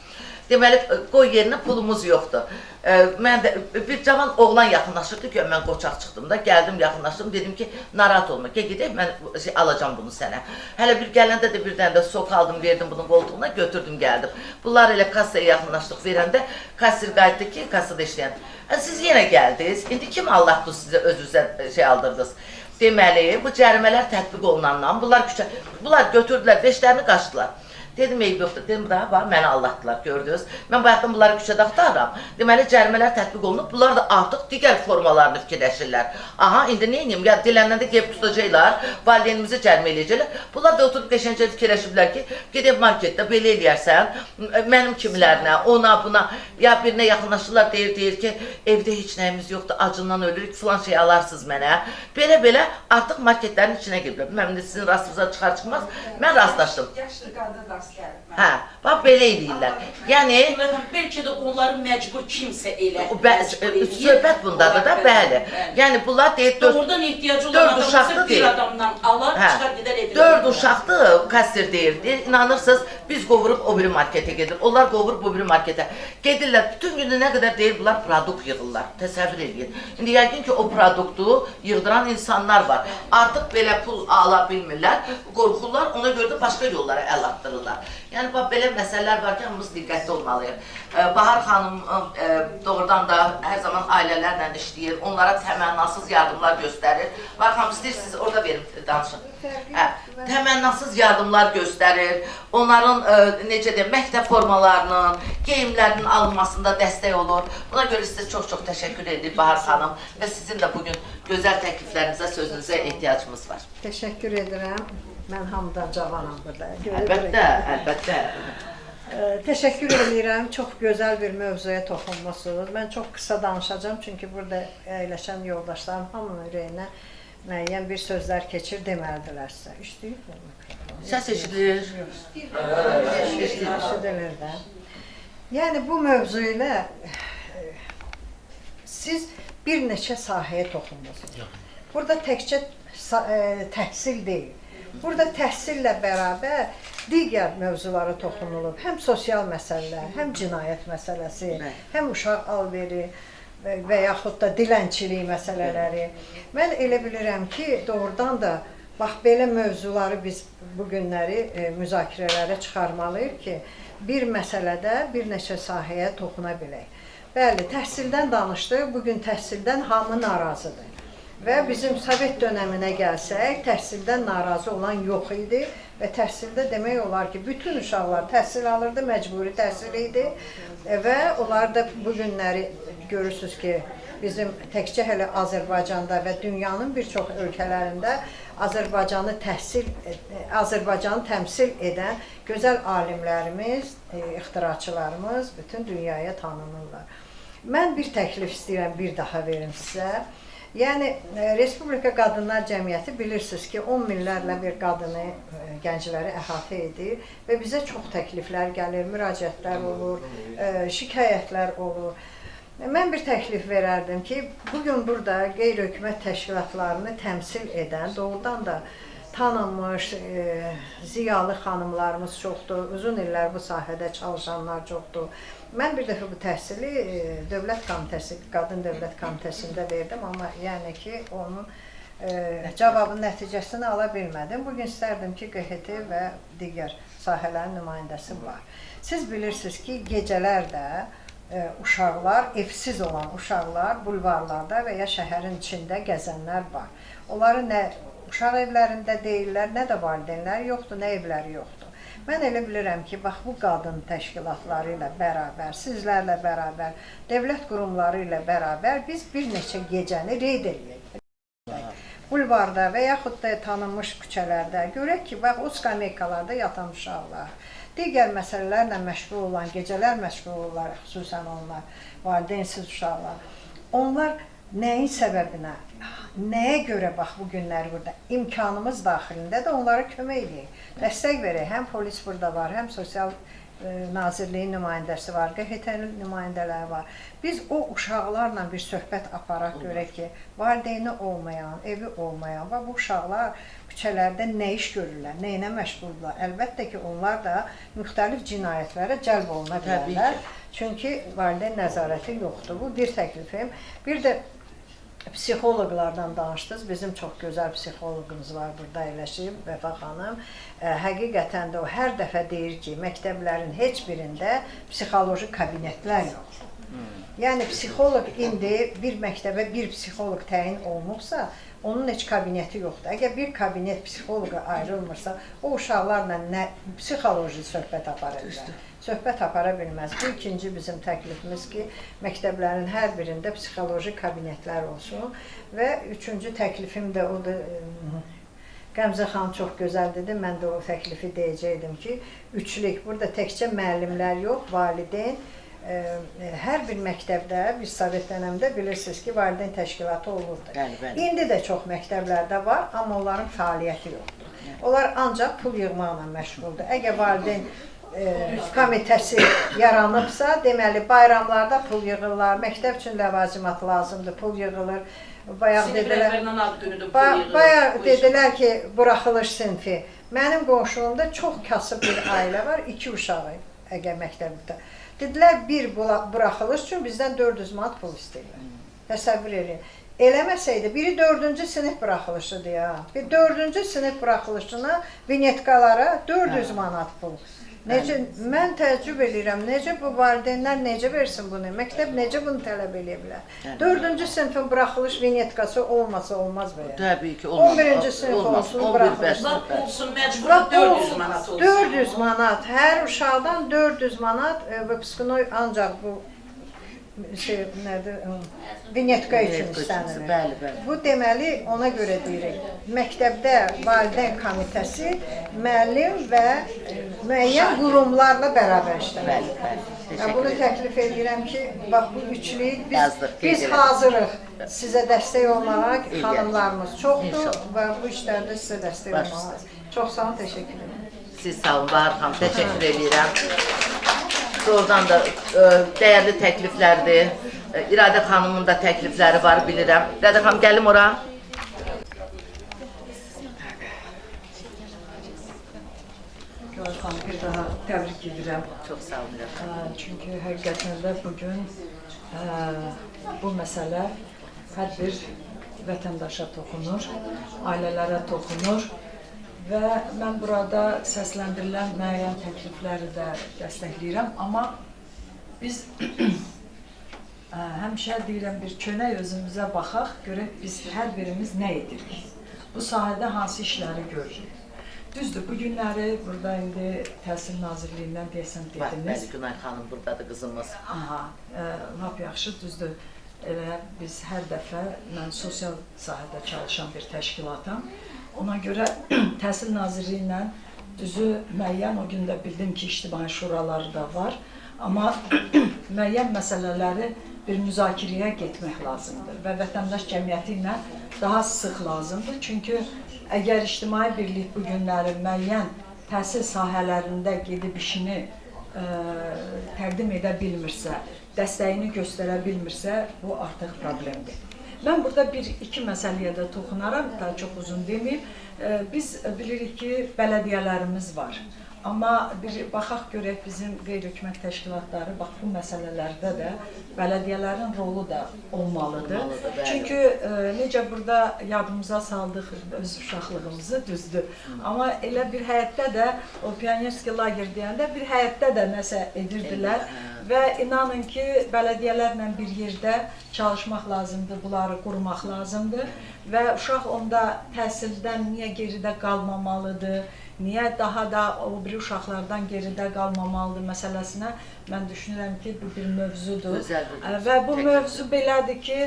Deməli, qoy yerinə pulumuz yoxdur. Mən də bir cavan oğlan yaxınlaşırdı ki, mən qoçaq çıxdım da, gəldim, yaxınlaşdım, dedim ki, narahat olma, gedək, mən alacam bunu sənə. Hələ bir gələndə də bir dənə də sok aldım, verdim bunun qoltuğuna, götürdüm, gəldim. Bunlar elə kassaya yaxınlaşdıq verəndə, kassir qayıtdı ki, kassada işləyən. Siz yenə gəldiniz, indi kim allatdı sizə özünüzə aldırdınız? Deməli, bu cərimələr tətbiq olunandan, bunlar götürdülər, beşlərini qaçdılar. Dedim, eyb yoxdur. Dedim, daha var, məni aldatdılar, gördünüz. Mən bayaqdan bunları küçədə axtarıram. Deməli, cərimələr tətbiq olunub, bunlar da artıq digər formalarını fikirləşirlər. Aha, indi nə edeyim? Ya diləndən də gəlib tutacaqlar, valideynimizi cərimə eləyəcəklər. Bunlar da oturub qəşəngcə fikirləşiblər ki, gedib marketdə belə eləyərsən, mənim kimilərinə, ona, buna, ya birinə yaxınlaşırlar, deyir ki, evdə heç nəyimiz yoxdur, acından ölürük, filan şey alarsınız mənə. Belə artıq marketlərin içinə gediblər. Mən də sizin rastınıza çıxar-çıxmaz, mən rastlaşdım. Yaşlı qadın rast gəlib. Hə, bax belə eləyirlər. Yəni, bəlkə də onları məcbur kimsə elə. Söhbət bundadır da, bəli. Yəni, bunlar deyir, Doğrudan ehtiyacı olan adamsa bir adamdan alar, çıxar gedər edir. 4 uşaqdır, kassir deyirdi. İnanırsınız, biz qovurup o biri markete gedir. Onlar qovurup o biri markete. Gedirlər, bütün günü nə qədər deyir, bunlar produkt yığırlar. Təsəvvür edin. İndi yəqin ki, o produktu yığdıran insanlar var. Artıq belə pul ala bilmirlər, qorxurlar, ona görə də başqa yollara əl atdırırlar. Yəni, bax, belə məsələlər var ki, hamımız diqqətli olmalıyıq. Bahar xanım doğrudan da hər zaman ailələrlə işləyir, onlara təmənnasız yardımlar göstərir. Bahar xanım, istəyirsiniz, orada verin, danışın. Təmənnasız yardımlar göstərir, onların, necə deyim, məktəb formalarının, geyimlərinin alınmasında dəstək olur. Buna görə sizə çox-çox təşəkkür edir Bahar xanım və sizin də bugün gözəl təkliflərinizə, sözünüzə ehtiyacımız var. Təşəkkür edirəm. Mən hamıdan cavanam burada. Əlbəttə. Təşəkkür edirəm. Çox gözəl bir mövzuya toxunmusunuz. Mən çox qısa danışacağım, çünki burada əyləşən yoldaşlarım hamının ürəyinə müəyyən bir sözlər keçir deməlidirlərsə. İşləyirlər mi? Səs eşidilir. Eşidilir də. Yəni, bu mövzu ilə siz bir neçə sahəyə toxunmusunuz. Burada təkcə təhsil deyil. Burada təhsillə bərabər digər mövzulara toxunulub. Həm sosial məsələlər, həm cinayət məsələsi, həm uşaq alveri və yaxud da dilənçilik məsələləri. Mən elə bilirəm ki, doğrudan da bax, belə mövzuları biz bu günləri müzakirələrə çıxarmalıyıq ki, bir məsələdə bir neçə sahəyə toxuna bilək. Bəli, təhsildən danışdıq, bugün təhsildən hamı narazıdır. Və bizim Sovet dönəminə gəlsək, təhsildən narazı olan yox idi və təhsildə demək olar ki, bütün uşaqlar təhsil alırdı, məcburi təhsil idi və onlar da bu günləri görürsünüz ki, bizim təkcə hələ Azərbaycanda və dünyanın bir çox ölkələrində Azərbaycanı təmsil edən gözəl alimlərimiz, ixtiraçılarımız bütün dünyaya tanınırlar. Mən bir təklif istəyirəm, bir daha verim sizə. Yəni, Respublika Qadınlar Cəmiyyəti bilirsiniz ki, 10 minlərlə bir qadını, gəncləri əhatə edir və bizə çox təkliflər gəlir, müraciətlər olur, şikayətlər olur. Mən bir təklif verərdim ki, bugün burada qeyri-hökumət təşkilatlarını təmsil edən, doğrudan da tanınmış, ziyalı xanımlarımız çoxdur, uzun illər bu sahədə çalışanlar çoxdur. Mən bir dəfə bu təhsili Dövlət Komitəsi, Qadın Dövlət Komitəsində verdim, amma yəni ki, onun cavabın nəticəsini ala bilmədim. Bugün istərdim ki, QHT və digər sahələrin nümayəndəsi var. Siz bilirsiniz ki, gecələr də uşaqlar, evsiz olan uşaqlar bulvarlarda və ya şəhərin içində gəzənlər var. Onları nə uşaq evlərində deyirlər, nə də valideynlər yoxdur, nə evləri yoxdur. Mən elə bilirəm ki, bax, bu qadın təşkilatları ilə bərabər, sizlərlə bərabər, dövlət qurumları ilə bərabər biz bir neçə gecəni reyd edək. Bulvarda və yaxud da tanınmış küçələrdə görək ki, bax, o skameykalarda yatan uşaqlar, digər məsələlərlə məşğul olan, gecələr məşğul olurlar, xüsusən onlar, valideynsiz uşaqlar. Onlar nəyin səbəbinə, nəyə görə bax bu günləri burada imkanımız daxilində də onlara kömək edək, dəstək verək. Həm polis burada var, həm Sosial Nazirliyin nümayəndəsi var, QHT-nin nümayəndələri var. Biz o uşaqlarla bir söhbət aparaq görək ki, valideyni olmayan, evi olmayan və bu uşaqlar küçələrdə nə iş görürlər, nə ilə məşğuldurlar. Əlbəttə ki, onlar da müxtəlif cinayətlərə cəlb oluna bilərlər. Çünki valideyn nəzarəti yoxdur. Bu bir təklifim. Bir də psixoloqlardan danışdınız. Bizim çox gözəl psixoloqumuz var burada əyləşib, Vəfa xanım. Həqiqətən də o hər dəfə deyir ki, məktəblərin heç birində psixoloji kabinetlər yoxdur. Yəni, psixoloq indi bir məktəbə bir psixoloq təyin olunubsa, onun heç kabineti yoxdur. Əgər bir kabinet psixoloqa ayrılmırsa, o uşaqlarla nə psixoloji söhbət apara bilər. Söhbət apara bilməz. Bu ikinci bizim təklifimiz ki, məktəblərin hər birində psixoloji kabinetlər olsun və üçüncü təklifim də odur. Qəmzə xanım çox gözəl dedi, mən də o təklifi deyəcəkdim ki, üçlük, burada təkcə müəllimlər yox, valideyn, hər bir məktəbdə, biz Sovet dönəmdə bilirsiniz ki, valideyn təşkilatı olurdu. İndi də çox məktəblərdə var, amma onların fəaliyyəti yoxdur. Onlar ancaq pul yığmaqla məşğuldur. Əgər valideyn komitəsi yaranıbsa, deməli, bayramlarda pul yığırlar, məktəb üçün ləvazimat lazımdır, pul yığılır. Bayaq dedilər ki, buraxılış sinfi. Mənim qonşuluğumda çox kasıb bir ailə var, 2 uşağı əgər məktəbdə. Dedilər, bir buraxılış üçün bizdən 400 manat pul istəyirlər. Təsəvvür edin. Eləməsəydi, biri 4-cü sinif buraxılışıdır ya. Bir 4-cü sinif buraxılışına vinyetkalara 400 manat pul. Mən təəccüb edirəm, necə bu valideynlər necə versin bunu, məktəb necə bunu tələb edə bilər? 4-cü sinifin buraxılış vinyetkası olmasa olmaz belə. Təbii ki, olmaz. 11-ci sinif olsun, buraxılış. Olsun, məcbur 400 manat olsun. 400 manat, hər uşaqdan 400 manat, Vıpskinoy ancaq bu vinyetka üçün istənilir. Bu deməli, ona görə deyirik, məktəbdə valideyn komitəsi müəllim və müəyyən qurumlarla bərabər işləməlidir. Bunu təklif edirəm ki, bax bu üçlük, biz hazırıq sizə dəstək olmağa, xanımlarımız çoxdur və bu işlərdə sizə dəstək olmağa. Çox sağ olun, təşəkkür edirəm. Siz sağ olun, Bahar xanım, təşəkkür edirəm. Doğrudan da dəyərli təkliflərdir. İradə xanımın da təklifləri var, bilirəm. İradə xanım, gəlim ora. Gülər xanım, bir daha təbrik edirəm. Çox sağ olun. Çünki həqiqətən də bugün bu məsələ hər bir vətəndaşa toxunur, ailələrə toxunur. Və mən burada səsləndirilən müəyyən təklifləri də dəstəkləyirəm, amma biz həmişə deyirəm, bir könək özümüzə baxaq, görək biz hər birimiz nə edirik, bu sahədə hansı işləri görürük. Düzdür, bu günləri burada indi Təhsil Nazirliyindən deyəsən dediniz. Bəli, Günay xanım buradadır qızımız. Lap yaxşı, düzdür. Elə biz hər dəfə, mən sosial sahədə çalışan bir təşkilatam. Ona görə Təhsil Nazirliyi ilə düzü müəyyən, o gün də bildim ki, ictimai şuraları da var. Amma müəyyən məsələləri bir müzakirəyə getmək lazımdır və vətəndaş cəmiyyəti ilə daha sıx lazımdır. Çünki əgər ictimai birlik bu günləri müəyyən təhsil sahələrində gedib işini təqdim edə bilmirsə, dəstəyini göstərə bilmirsə, bu artıq problemdir. Mən burada bir-iki məsələyə də toxunaram, daha çox uzun deməyim. Biz bilirik ki, bələdiyyələrimiz var. Amma bir baxaq görək bizim qeyri-hökumət təşkilatları bax bu məsələlərdə də bələdiyyələrin rolu da olmalıdır. Çünki necə burada yadımıza saldıq öz uşaqlığımızı, düzdür. Amma elə bir həyətdə də, o Pionerski lager deyəndə bir həyətdə də nəsə edirdilər. Və inanın ki, bələdiyyələrlə bir yerdə çalışmaq lazımdır, bunları qurmaq lazımdır. Və uşaq onda təhsildən niyə geridə qalmamalıdır, niyə daha da o biri uşaqlardan geridə qalmamalıdır məsələsinə mən düşünürəm ki, bu bir mövzudur. Və bu mövzu belədir ki,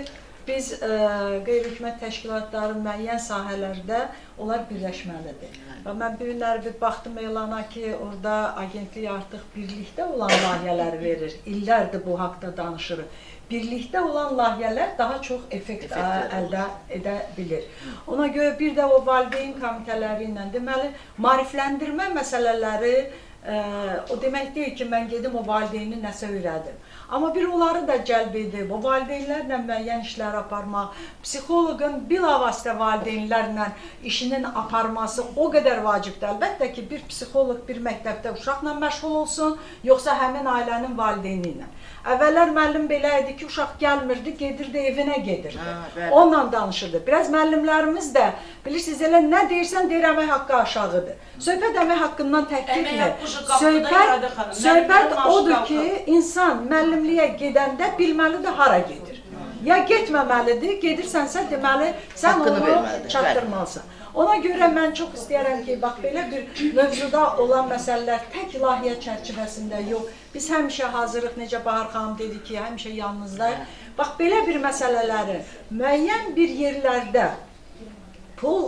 biz qeyri-hökumət təşkilatları müəyyən sahələrdə onlar birləşməlidir. Və mən bir günləri bir baxdım elana ki, orada agentlik artıq birlikdə olan layihələr verir. İllərdir bu haqda danışırıq. Birlikdə olan layihələr daha çox effekt əldə edə bilir. Ona görə bir də o valideyn komitələri ilə deməli, maarifləndirmə məsələləri o demək deyil ki, mən gedim o valideyni nəsə öyrədim. Amma bir onları da cəlb edib, o valideynlərlə müəyyən işlər aparmaq, psixoloqun bilavasitə valideynlərlə işinin aparması o qədər vacibdir. Əlbəttə ki, bir psixoloq bir məktəbdə uşaqla məşğul olsun, yoxsa həmin ailənin valideyni ilə. Əvvəllər müəllim belə idi ki, uşaq gəlmirdi, gedirdi, evinə gedirdi. Onunla danışırdı. Biraz müəllimlərimiz də, bilirsiniz, elə nə deyirsən, deyir, əmək haqqı aşağıdır. Söhbət əmək haqqından təkdirdir. Söhbət odur ki, insan müəllimliyə gedəndə bilməlidir hara gedir. ya getməməlidir, gedirsənsə deməli sən Haqqını onu verməlidir, çatdırmalısan. Ona görə mən çox istəyərəm ki, bax belə bir mövzuda olan məsələlər tək layihə çərçivəsində yox. Biz həmişə hazırıq, necə Bahar xanım dedi ki, həmişə yanınızdayıq. Bax belə bir məsələləri müəyyən bir yerlərdə pul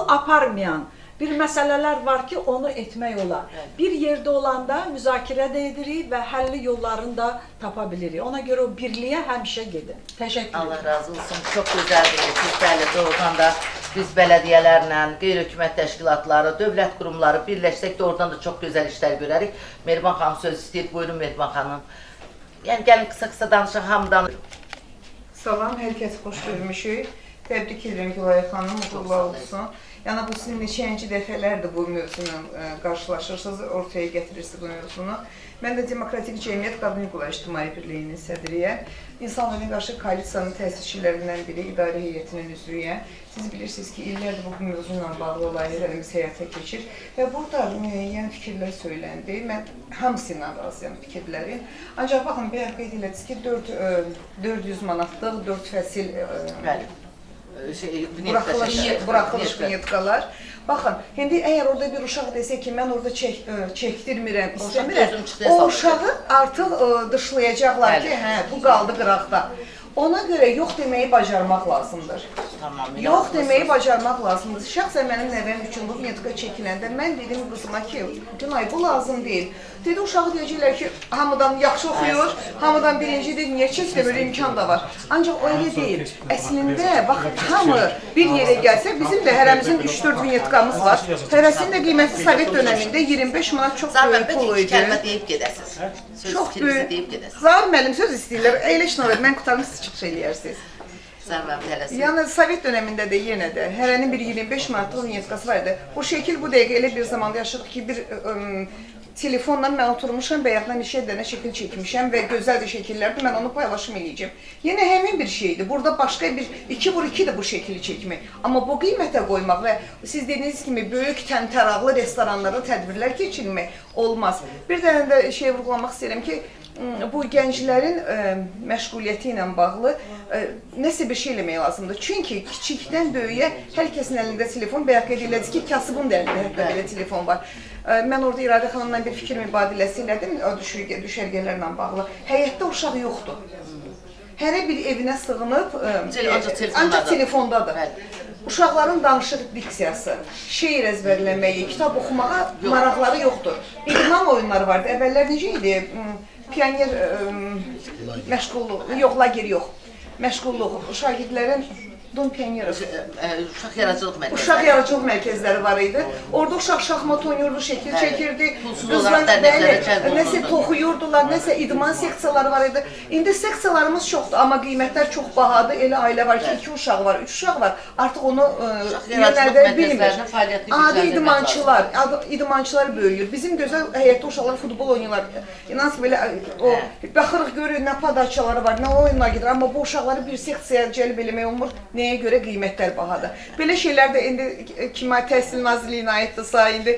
aparmayan bir məsələlər var ki, onu etmək olar. Bir yerdə olanda müzakirə də edirik və həlli yollarını da tapa bilirik. Ona görə o birliyə həmişə gedin. Təşəkkür ederim. Allah razı olsun. Çox gözəldir. Siz bəli, doğrudan da biz bələdiyyələrlə, qeyri-hökumət təşkilatları, dövlət qurumları birləşsək də oradan da çox gözəl işlər görərik. Mehriban xanım söz istəyir. Buyurun Mehriban xanım. Yəni gəlin qısa-qısa danışaq, hamıdan. Salam, hər kəs xoş görmüşük. Təbrik edirəm Gülayə xanım, uğurlar olsun. Yəni bu sizin neçənci dəfələrdir bu mövzuyla qarşılaşırsınız, ortaya gətirirsiniz bu mövzunu. Mən də Demokratik Cəmiyyət Qadın Hüquqları İctimai Birliyinin sədriyəm. İnsanların qarşı koalisiyanın təsisçilərindən biri, idarə heyətinin üzvüyəm. Siz bilirsiniz ki, illərdir bu mövzuyla bağlı layihələrimiz həyata keçir və burada müəyyən fikirlər söyləndi. Mən hamısıyla razıyam fikirlərin. Ancaq baxın, bayaq qeyd elədiniz ki, 400 manatlıq, 4 fəsil buraxılış vinyetkalar. Baxın, indi əgər orada bir uşaq desə ki, mən orada çəkdirmirəm, istəmirəm, o uşağı artıq dışlayacaqlar ki, hə, bu qaldı qıraqda. Ona görə yox deməyi bacarmaq lazımdır. Yox deməyi bacarmaq lazımdır. Şəxsən mənim nəvəm üçün bu vinyetka çəkiləndə mən dedim qızıma ki, Günay, bu lazım deyil. Dedi, uşağı deyəcəklər ki, hamıdan yaxşı oxuyur, hamıdan birincidir, niyə çəkdəmir, imkan da var. Ancaq o elə deyil. Əslində, baxın, hamı bir yerə gəlsə, bizim də hərəmizin 3-4 vinyetkamız var. Hərəsinin də qiyməti Sovet dönəmində 25 manat çox böyük pul idi. Kəlmə deyib gedəsiniz. Çox böyük. Zaur müəllim söz istəyirlər, əyləşin oraya, mən qutarım, siz çıxış eləyərsiniz. Yəni, Sovet dönəmində də yenə də hərənin bir 25 manatlıq vinyetkası var idi. Bu şəkil bu dəqiqə elə bir zamanda yaşadıq ki, bir telefonla mən oturmuşam, bayaqdan işə dənə şəkil çəkmişəm və gözəl də şəkillərdir, mən onu paylaşım eləyəcəm. Yenə həmin bir şeydir, burada başqa bir 2x2-dir bu şəkili çəkmək. Amma bu qiymətə qoymaq və siz dediyiniz kimi böyük təntəraqlı restoranlarda tədbirlər keçirmək olmaz. Bir dənə də şey vurğulamaq istəyirəm ki, bu gənclərin məşğuliyyəti ilə bağlı nəsə bir şey eləmək lazımdır. Çünki kiçikdən böyüyə hər kəsin əlində telefon, bayaq qeyd elədiniz ki, kasıbın da əlində hətta belə telefon var. Mən orada İradə xanımla bir fikir mübadiləsi elədim, düşərgələrlə bağlı. Həyətdə uşaq yoxdur. Hərə bir evinə sığınıb, ancaq telefondadır. Uşaqların danışıq diksiyası, şeir əzbərləməyi, kitab oxumağa maraqları yoxdur. İdman oyunları vardı. Əvvəllər necə idi? Pioner məşğulluq, yox, lager yox. Məşğulluq, şagirdlərin Uşaq yaradıcılıq mərkəzləri var idi. Orada uşaq şahmat oynayırdı, şəkil çəkirdi. Qızlar nəsə toxuyurdular, nəsə idman seksiyaları var idi. İndi seksiyalarımız çoxdur, amma qiymətlər çox bahadır. Elə ailə var ki, 2 uşaq var, 3 uşaq var. Artıq onu yönəldə bilmir. Adi idmançılar böyüyür. Bizim gözəl həyətdə uşaqlar futbol oynayırlar. İnan ki, belə baxırıq, görürük, nə padaçaları var, nə oyunlar gedir. Amma bu uşaqları bir seksiyaya cəlb eləmək olmur. Nəyə görə qiymətlər bahadır. Belə şeylər də indi Təhsil Nazirliyinə aiddirsə, indi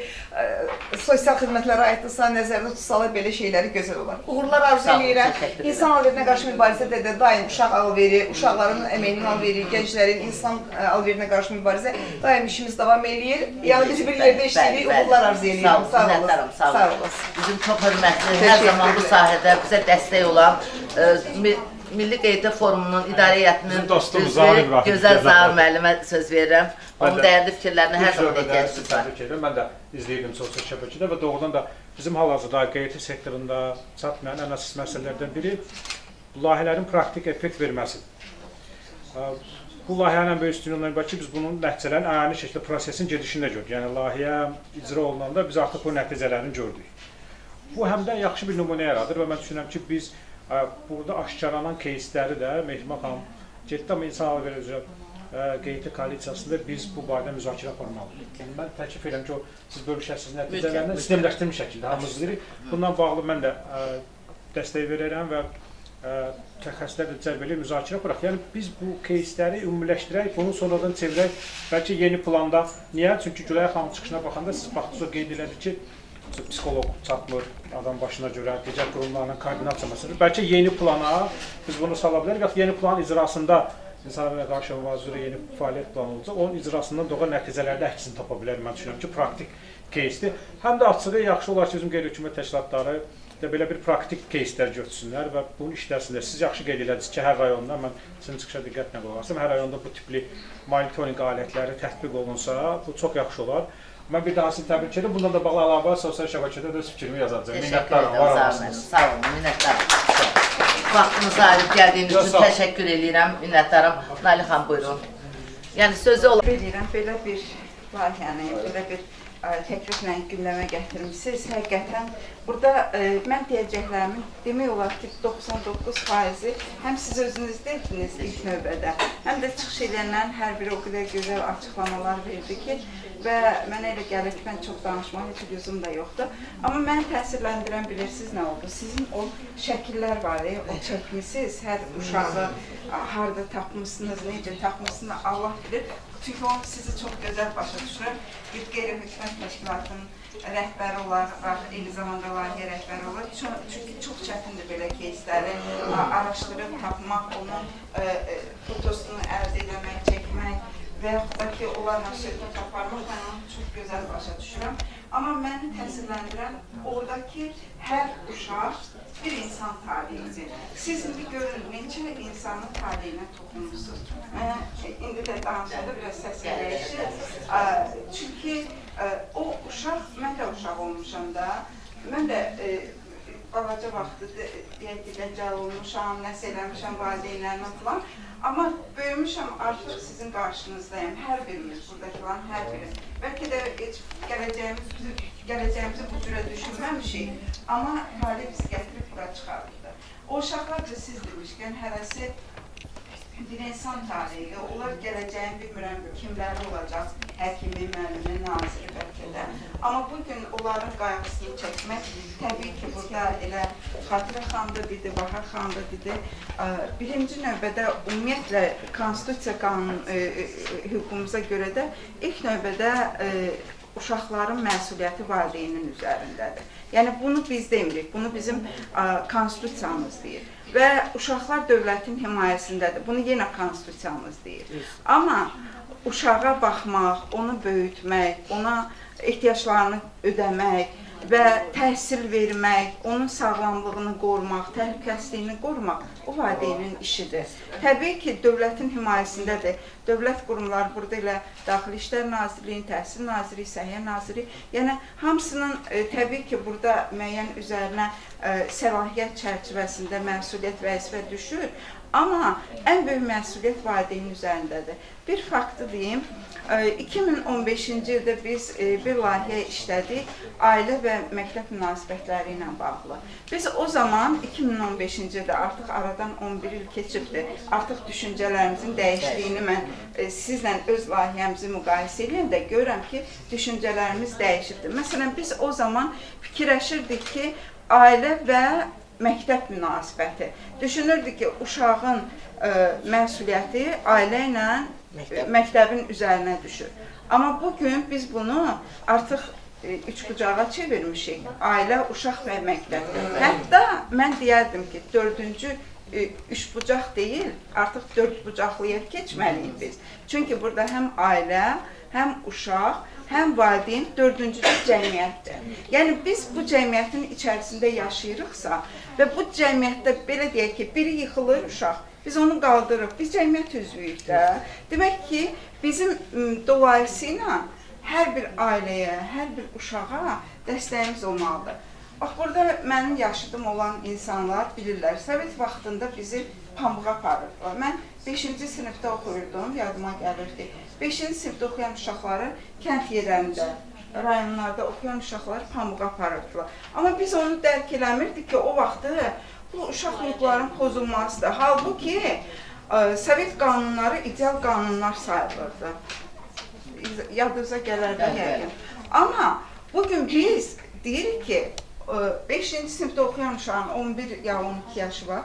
sosial xidmətlərə aiddirsə, nəzərdə tutsalar belə şeyləri gözəl olar. Uğurlar arzu edirəm. İnsan alverinə qarşı mübarizədə də daim uşaq alveri, uşaqların əməyinin alveri, gənclərin insan alverinə qarşı mübarizə daim işimiz davam eləyir. Yəni biz bir yerdə işləyirik, uğurlar arzu edirəm. Sağ olun. Sağ olun. Bizim çox hörmətli, hər zaman bu sahədə bizə dəstək olan Milli Qeydiyyat Forumunun idarə heyətinin üzvü Gözəl Zaur müəllimə söz verirəm. Onun dəyərli fikirlərini hər zaman ehtiyacımız var. Mən də izləyirdim sosial şəbəkədə və doğrudan da bizim hal-hazırda qeydiyyat sektorunda çatmayan ən əsas məsələlərdən biri bu layihələrin praktik effekt verməsidir. Bu layihənin böyük üstünlüyü ondan ibarət ki, biz bunun nəticələrini əyani şəkildə prosesin gedişində gördük. Yəni layihə icra olunanda biz artıq bu nəticələrini gördük. Bu həm də yaxşı bir nümunə yaradır və mən düşünürəm ki, biz burada aşkarlanan keysləri də Mehriban xanım getdi, amma insan alveri üzrə qeydiyyat koalisiyasında biz bu barədə müzakirə aparmalıyıq. Yəni mən təklif edirəm ki, siz bölüşəsiniz nəticələrini sistemləşdirilmiş şəkildə hamımızdır. Bundan bağlı mən də dəstək verirəm və təxəssüslər də cəlb edib müzakirə aparaq. Yəni biz bu keysləri ümumiləşdirək, bunu sonradan çevirək, bəlkə yeni planda. Niyə? Çünki Güləyə xanım çıxışına baxanda siz baxdınız o qeyd elədi ki, psixoloq çatmır adam başına görə, digər qurumlarla koordinasiya məsələsi. Bəlkə yeni plana biz bunu sala bilərik, yoxsa yeni plan icrasında İnsanlara qarşı mübarizə üzrə yeni fəaliyyət planı olacaq. Onun icrasından doğan nəticələrdə əksini tapa bilər. Mən düşünürəm ki, praktik кейsdir. Həm də açığı yaxşı olar ki, bizim qeyri-hökumət təşkilatları da belə bir praktik keyslər götürsünlər və bunun işləsinlər. Siz yaxşı qeyd elədiniz ki, hər rayonda, mən sizin çıxışa diqqətlə qulaq asım, hər rayonda bu tipli monitorinq alətləri tətbiq olunsa, bu çox yaxşı olar. Mən bir daha sizi təbrik edirəm. Bundan da bağlı əlavə sosial şəbəkədə də öz fikrimi yazacağam. Minnətdaram, var olasınız. Sağ olun, minnətdaram. Vaxtınızı ayırıb gəldiyiniz üçün təşəkkür edirəm, minnətdaram. Nailə xanım, buyurun. Yəni sözü olan... Belə bir layihəni, belə bir təkliflə gündəmə gətirmişsiniz. Həqiqətən burada mən deyəcəklərimin demək olar ki 99%-i həm siz özünüz dediniz ilk növbədə, həm də çıxış edənlərin hər biri o qədər gözəl açıqlamalar verdi ki, və mənə elə gəlir ki, mən çox danışmağa heç gözüm də yoxdur. Amma məni təsirləndirən bilirsiniz nə oldu? Sizin o şəkillər var, o çəkmişsiniz, hər uşağı harada tapmışsınız, necə tapmışsınız, Allah bilir. Çünki o sizi çox gözəl başa düşürəm. Bir qeyri-hökumət təşkilatının rəhbəri olaraq, eyni zamanda layihə rəhbəri olaraq. Çünki çox çətindir belə keysləri araşdırıb tapmaq, onun fotosunu əldə eləmək, çəkmək və yaxud da ki, onlarla söhbət aparmaq, mən onu çox gözəl başa düşürəm. Amma məni təsirləndirən oradakı hər uşaq bir insan talihidir. Siz indi görün, neçə insanın talihine toxunmuşsunuz. İndi də danışanda biraz səsim dəyişir. Çünki o uşaq, mən də uşaq olmuşam da, mən də balaca vaxtı dəcəl olmuşam, nəsə eləmişəm valideynlərimə falan. Amma böyümüşəm, artıq sizin qarşınızdayım, hər birimiz, buradakilərin hər biri. Bəlkə də heç gələcəyimizi bu cürə düşünməmişik, amma tali bizi gətirib bura çıxardıqda. O uşaqlar da siz demişkən, hərəsi bir insan talihi, onlar gələcəyin bilmirəm kimləri olacaq, həkimi, müəllimi, naziri bəlkə də. Amma bugün onların qayğısını çəkmək, təbii ki, burada elə Xatirə xanımdır, dedi, Bahar xanımdır, dedi. Birinci növbədə ümumiyyətlə konstitusiya qanun hüququmuza görə də ilk növbədə uşaqların məsuliyyəti valideynin üzərindədir. Yəni bunu biz demirik, bunu bizim konstitusiyamız deyir. Və uşaqlar dövlətin himayəsindədir. Bunu yenə konstitusiyamız deyir. Amma uşağa baxmaq, onu böyütmək, ona ehtiyaclarını ödəmək və təhsil vermək, onun sağlamlığını qorumaq, təhlükəsizliyini qorumaq o valideynin işidir. Təbii ki, dövlətin himayəsindədir. Dövlət qurumları burada elə Daxili İşlər Nazirliyi, Təhsil Naziri, Səhiyyə Naziri, yəni hamısının təbii ki, burada müəyyən üzərinə səlahiyyət çərçivəsində məsuliyyət vəzifə düşür. Amma ən böyük məsuliyyət valideynin üzərindədir. Bir faktı deyim, 2015-ci ildə biz bir layihə işlədik, ailə və məktəb münasibətləri ilə bağlı. Biz o zaman 2015-ci ildə artıq aradan 11 il keçibdir. Artıq düşüncələrimizin dəyişdiyini mən sizlə öz layihəmizi müqayisə edəndə görürəm ki, düşüncələrimiz dəyişibdir. Məsələn, biz o zaman fikirləşirdik ki, ailə və məktəb münasibəti. Düşünürdük ki, uşağın məsuliyyəti ailə ilə məktəbin üzərinə düşür. Amma bugün biz bunu artıq üçbucağa çevirmişik. Ailə, uşaq və məktəb. Hətta mən deyərdim ki, dördüncü üçbucaq deyil, artıq dördbucaqlıya keçməliyik biz. Çünki burada həm ailə, həm uşaq, həm valideyn dördüncü cəmiyyətdir. Yəni biz bu cəmiyyətin içərisində yaşayırıqsa və bu cəmiyyətdə belə deyək ki, biri yıxılır uşaq, biz onu qaldırırıq, biz cəmiyyət üzvüyük də. Demək ki, bizim dolayısıyla hər bir ailəyə, hər bir uşağa dəstəyimiz olmalıdır. Bax, burada mənim yaşıdım olan insanlar bilirlər, Sovet vaxtında bizi pamuğa aparırdılar. Mən 5-ci sinifdə oxuyurdum, yadıma gəlirdi. 5-ci sinifdə oxuyan uşaqları kənd yerlərində, rayonlarda oxuyan uşaqları pamuğa aparırdılar. Amma biz onu dərk eləmirdik ki, o vaxtı bu uşaq hüquqlarının pozulmasıdır. Halbuki Sovet qanunları ideal qanunlar sayılırdı. Yadınıza gələrdi yəqin. Amma bugün biz deyirik ki, 5-ci sinifdə oxuyan uşağın 11 ya 12 yaşı var.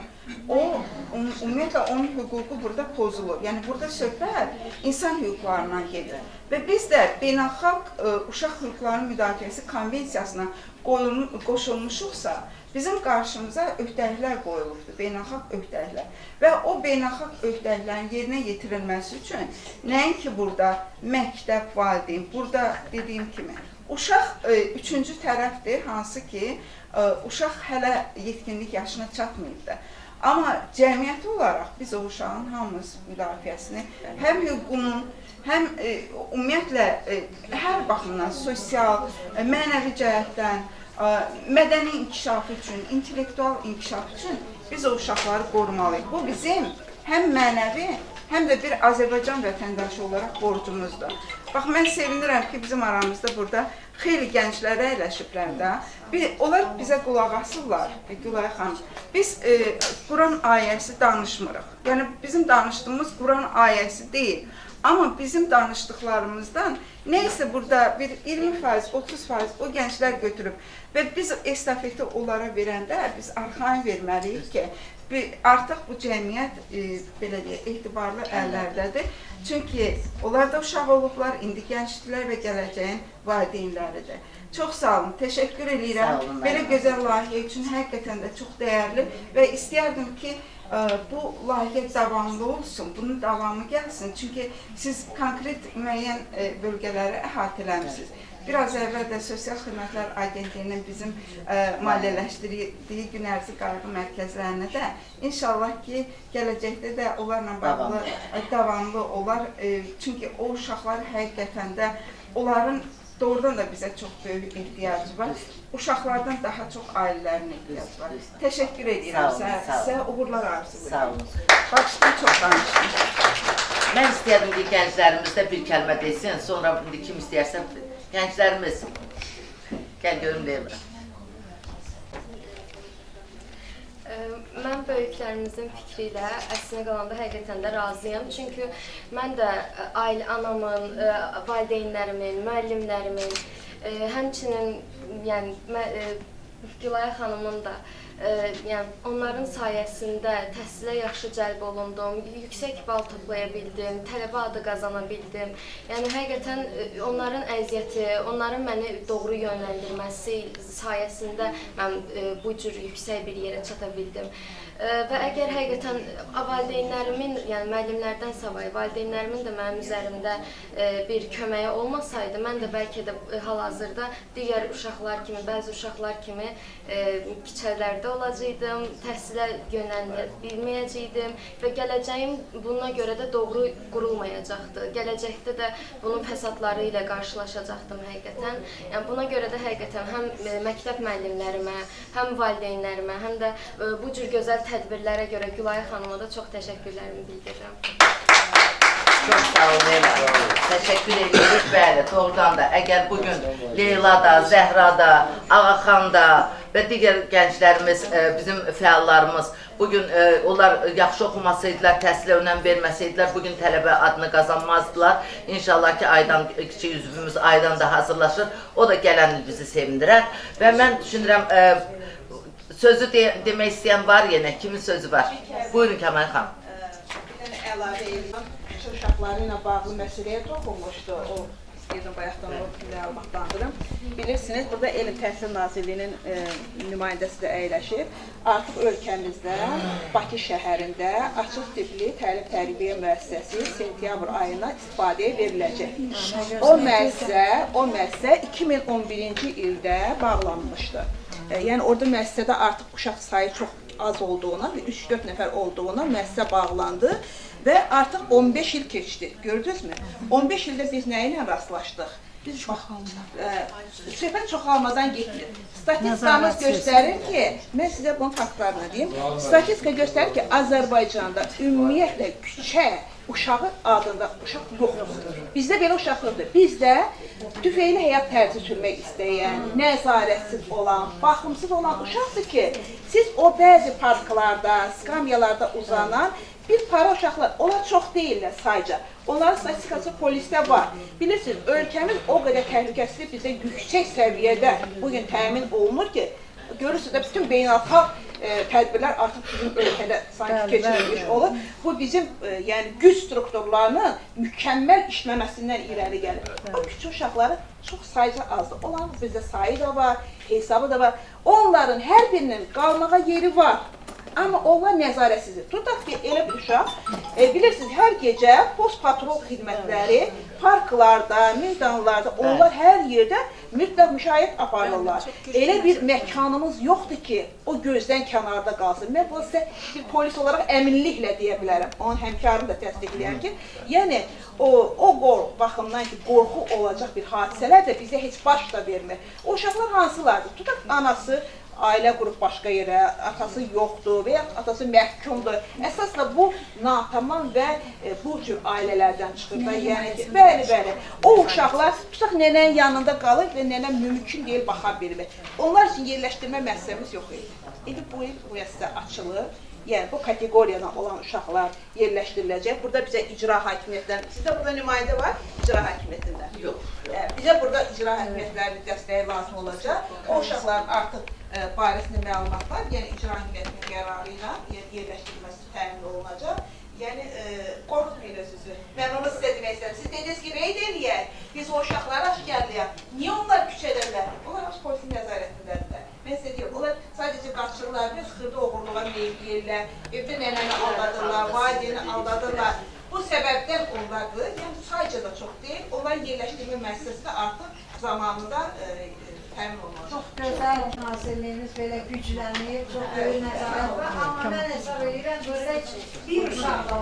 Ümumiyyətlə onun hüququ burada pozulur. Yəni burada söhbət insan hüquqlarından gedir. Və biz də beynəlxalq uşaq hüquqlarının müdafiəsi konvensiyasına qoşulmuşuqsa, bizim qarşımıza öhdəliklər qoyulubdur, beynəlxalq öhdəliklər. Və o beynəlxalq öhdəliklərin yerinə yetirilməsi üçün nəinki burada məktəb, valideyn, burada dediyim kimi, uşaq üçüncü tərəfdir, hansı ki, uşaq hələ yetkinlik yaşına çatmayıb da. Amma cəmiyyət olaraq biz o uşağın hamımız müdafiəsini, həm hüququnun, həm ümumiyyətlə hər baxımdan, sosial, mənəvi cəhətdən, mədəni inkişaf üçün, intellektual inkişaf üçün biz o uşaqları qorumalıyıq. Bu bizim həm mənəvi, həm də bir Azərbaycan vətəndaşı olaraq borcumuzdur. Bax, mən sevinirəm ki, bizim aramızda burada xeyli gənclər əyləşiblər də. Onlar bizə qulaq asırlar, Gülay xanım. Biz Quran ayəsi danışmırıq. Yəni, bizim danışdığımız Quran ayəsi deyil. Amma bizim danışdıqlarımızdan neysə burada bir 20%, 30% o gənclər götürüb və biz estafeti onlara verəndə biz arxayın verməliyik ki, artıq bu cəmiyyət belə deyək, etibarlı əllərdədir. Çünki onlar da uşaq olublar, indi gəncdirlər və gələcəyin valideynləridir. Çox sağ olun, təşəkkür edirəm. Belə gözəl layihə üçün həqiqətən də çox dəyərli və istəyərdim ki, bu layihə davamlı olsun, bunun davamı gəlsin. Çünki siz konkret müəyyən bölgələri əhatələmişsiniz. Biraz əvvəl də Sosial Xidmətlər Agentliyinin bizim maliyyələşdirdiyi gün ərzı qayğı mərkəzlərinə də inşallah ki, gələcəkdə də onlarla bağlı davamlı olar. Çünki o uşaqlar həqiqətən də onların doğrudan da bizə çox böyük ehtiyacı var. Uşaqlardan daha çox ailələrin ehtiyacı var. Təşəkkür edirəm sizə, uğurlar arzulayıram. Sağ olun. Başlayın, çox danışdım. Mən istəyərdim ki, gənclərimiz də bir kəlmə desin, sonra kim istəyərsə, gənclərimiz, gəl görüm deyirəm. Mən böyüklərimizin fikri ilə əslində qalanda həqiqətən də razıyam. Çünki mən də anamın, valideynlərimin, müəllimlərimin, həmçinin Gülay xanımın da onların sayəsində təhsilə yaxşı cəlb olundum, yüksək bal toplaya bildim, tələbə adı qazana bildim. Yəni, həqiqətən onların əziyyəti, onların məni doğru yönləndirməsi sayəsində mən bu cür yüksək bir yerə çata bildim. Və əgər həqiqətən valideynlərimin, yəni müəllimlərdən savayı, valideynlərimin də mənim üzərimdə bir köməyi olmasaydı, mən də bəlkə də hal-hazırda digər uşaqlar kimi, bəzi uşaqlar kimi küçələrdə olacaqdım, təhsilə yönəlməyə bilməyəcəkdim və gələcəyim buna görə də doğru qurulmayacaqdı. Gələcəkdə də bunun fəsadları ilə qarşılaşacaqdım həqiqətən. Yəni, buna görə də həqiqətən həm məktəb müəllimlərimə, həm valideynlərimə, həm də bu cür gözəl tədbirlərə görə Gülay xanıma da çox təşəkkürlərimi bildirirəm. Çox sağ olun, Leyla. Təşəkkür edirik, bəli, doğrudan da. Əgər bugün Leyla da, Zəhra da, Ağaxan da və digər gənclərimiz, bizim fəallarımız, bugün onlar yaxşı oxumasaydılar, təhsilə önəm verməsəydilər, bugün tələbə adını qazanmazdılar. İnşallah ki, aydan, kiçik üzvümüz aydan da hazırlaşır, o da gələn il bizi sevindirər. Və mən düşünürəm, sözü demək istəyən var yenə, kimin sözü var? Buyurun Kəmal xanım. Bir dənə əlavə edirəm, uşaqları ilə bağlı məsələyə toxunmuşdu, o istəyirdim bayaqdan o məlumatlandırım. Bilirsiniz, burada Elm Təhsil Nazirliyinin nümayəndəsi də əyləşib. Artıq ölkəmizdə, Bakı şəhərində açıq tipli təlim-tərbiyə müəssisəsi sentyabr ayına istifadəyə veriləcək. O müəssisə 2011-ci ildə bağlanmışdı. Yəni, orada müəssisədə artıq uşaq sayı çox az olduğuna və 3-4 nəfər olduğuna müəssisə bağlandı və artıq 15 il keçdi, gördünüzmü? 15 ildə biz nə ilə rastlaşdıq? Söhbət çoxalmadan getmir. Statistikamız göstərir ki, mən sizə bunun faktlarını deyim, statistika göstərir ki, Azərbaycanda ümumiyyətlə küçə uşağı adında uşaq yoxdur. Bizdə belə uşaq yoxdur. Bizdə tüfeyli həyat tərzi sürmək istəyən, nəzarətsiz olan, baxımsız olan uşaqdır ki, siz o bəzi parklarda, skamyalarda uzanan bir para uşaqlar, onlar çox deyirlər sayca. Onların statistikası polisdə var. Bilirsiniz, ölkəmiz o qədər təhlükəsizlik bizdə yüksək səviyyədə bugün təmin olunur ki, görürsünüz də bütün beynəlxalq tədbirlər artıq bizim ölkədə sanki keçirilmiş olur. Bu bizim yəni güc strukturlarının mükəmməl işləməsindən irəli gəlir. O küçük uşaqları çox sayıca azdır. Onların bizdə sayı da var, hesabı da var. Onların hər birinin qalmağa yeri var. Amma onlar nəzarətsizdir. Tutaq ki, elə bir uşaq, bilirsiniz, hər gecə post patrol xidmətləri parklarda, meydanlarda, onlar hər yerdə mütləq müşayiət aparırlar. Elə bir məkanımız yoxdur ki, o gözdən kənarda qalsın. Mən bu sizə bir polis olaraq əminliklə deyə bilərəm. Onun həmkarını da təsdiqləyəm ki, yəni o baxımdan ki, qorxu olacaq bir hadisələr də bizə heç baş da vermir. O uşaqlar hansılardır? Tutaq anası ailə qurub başqa yerə, atası yoxdur və ya atası məhkumdur. Əsasla bu natamam və bu cür ailələrdən çıxır da, yəni ki, bəli. O uşaqlar tutaq nənənin yanında qalır və nənə mümkün deyil baxa bilmir. Onlar üçün yerləşdirmə məsələmiz yox idi. İndi bu il bu sizə açılır. Yəni bu kateqoriyadan olan uşaqlar yerləşdiriləcək. Burada bizə icra hakimiyyətdən, sizdə burada nümayəndə var, icra hakimiyyətindən. Yox. Bizə burada icra hakimiyyətlərinin dəstəyi lazım olacaq. O uşaqların artıq barəsində məlumatlar, yəni icra hakimiyyətinin qərarı ilə yerləşdirilməsi təmin olunacaq. Yəni, qorxutmayın sizi. Mən onu sizə demək istəyirəm. Siz dediniz ki, reyd eləyək, biz o uşaqları aşkarlayaq. Niyə onlar küçədələr? Onlar polisin nəzarətindədirlər. Mən sizə deyim, onlar sadəcə qaçırlar, bir xırda oğurluğa meyil deyirlər, evdə nənəni aldadırlar, valideyni aldadırlar. Bu səbəbdən onlardır, yəni sayca da çox deyil, onların yerləşdirmə müəssisəsində artıq zamanında təmin olunacaq. Çox gözəl nazirliyiniz belə güclənir, çox böyük nəzarət var, amma mən hesab edirəm, görək bir uşaq da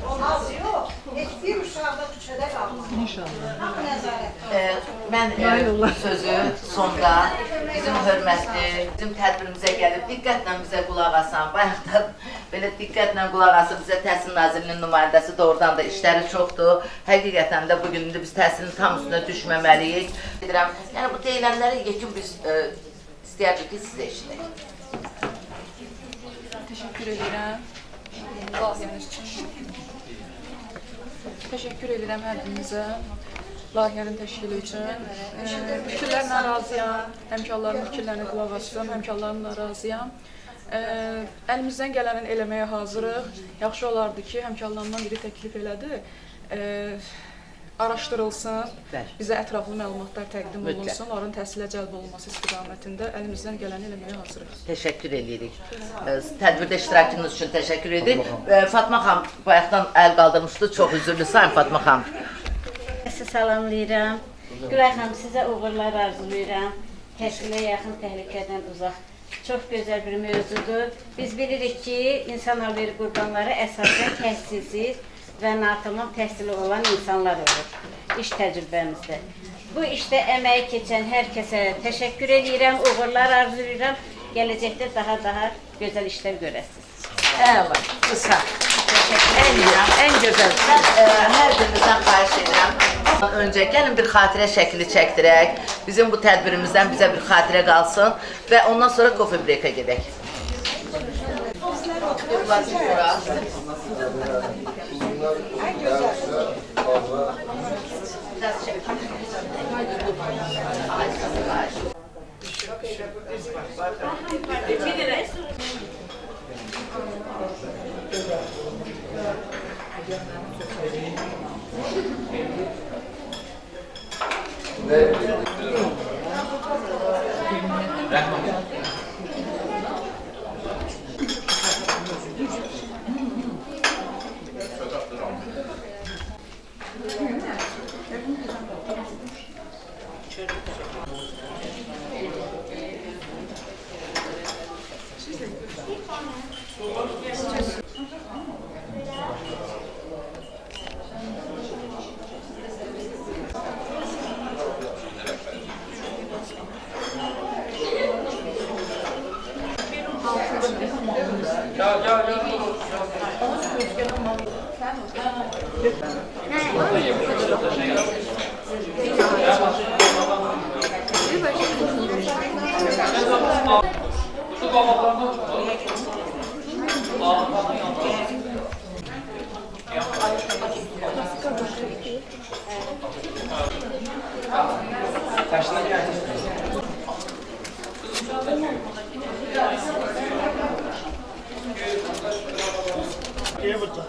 olmaz yox, heç bir uşaq da küçədə qalmaz. İnşallah. Hamı nəzarət. Mən sözü sonda bizim hörmətli, bizim tədbirimizə gəlib diqqətlə bizə qulaq asan, bayaqdan belə diqqətlə qulaq asıb bizə Təhsil Nazirliyinin nümayəndəsi doğrudan da işləri çoxdur. Həqiqətən də bugün biz təhsilin tam üstünə düşməməliyik. Yəni bu deyilənləri yekun biz istəyərdik ki, sizə işləyək. Təşəkkür edirəm. Layihəniz üçün. Təşəkkür edirəm hər birinizə. Layihənin təşkili üçün. Fikirlərlə razıyam. Həmkarların fikirlərinə qulaq asıram. Həmkarlarımla razıyam. Əlimizdən gələni eləməyə hazırıq. Yaxşı olardı ki, həmkarlarından biri təklif elədi. Araşdırılsın, bizə ətraflı məlumatlar təqdim olunsun, onların təhsilə cəlb olunması istiqamətində əlimizdən gələni eləməyə hazırıq. Təşəkkür edirik. Tədbirdə iştirakınız üçün təşəkkür edirik. Fatma xanım bayaqdan əl qaldırmışdı, çox üzürlü sayın Fatma xanım. Sizi salamlayıram. Gülay xanım, sizə uğurlar arzulayıram. Təhsilə yaxın, təhlükədən uzaq. Çox gözəl bir mövzudur. Biz bilirik ki, insan alveri qurbanları əsasən təhsilsiz və natamam təhsili olan insanlar olur, iş təcrübəmizdə. Bu işdə əməyi keçən hər kəsə təşəkkür edirəm, uğurlar arzulayıram, gələcəkdə daha gözəl işlər görəsiniz. Əla, qısa. Ən gözəl. Mən hər birinizdən xahiş edirəm. Öncə gəlin bir xatirə şəkli çəkdirək, bizim bu tədbirimizdən bizə bir xatirə qalsın və ondan sonra kofe break'a gedək. Kaçtan geldin? Gel burada.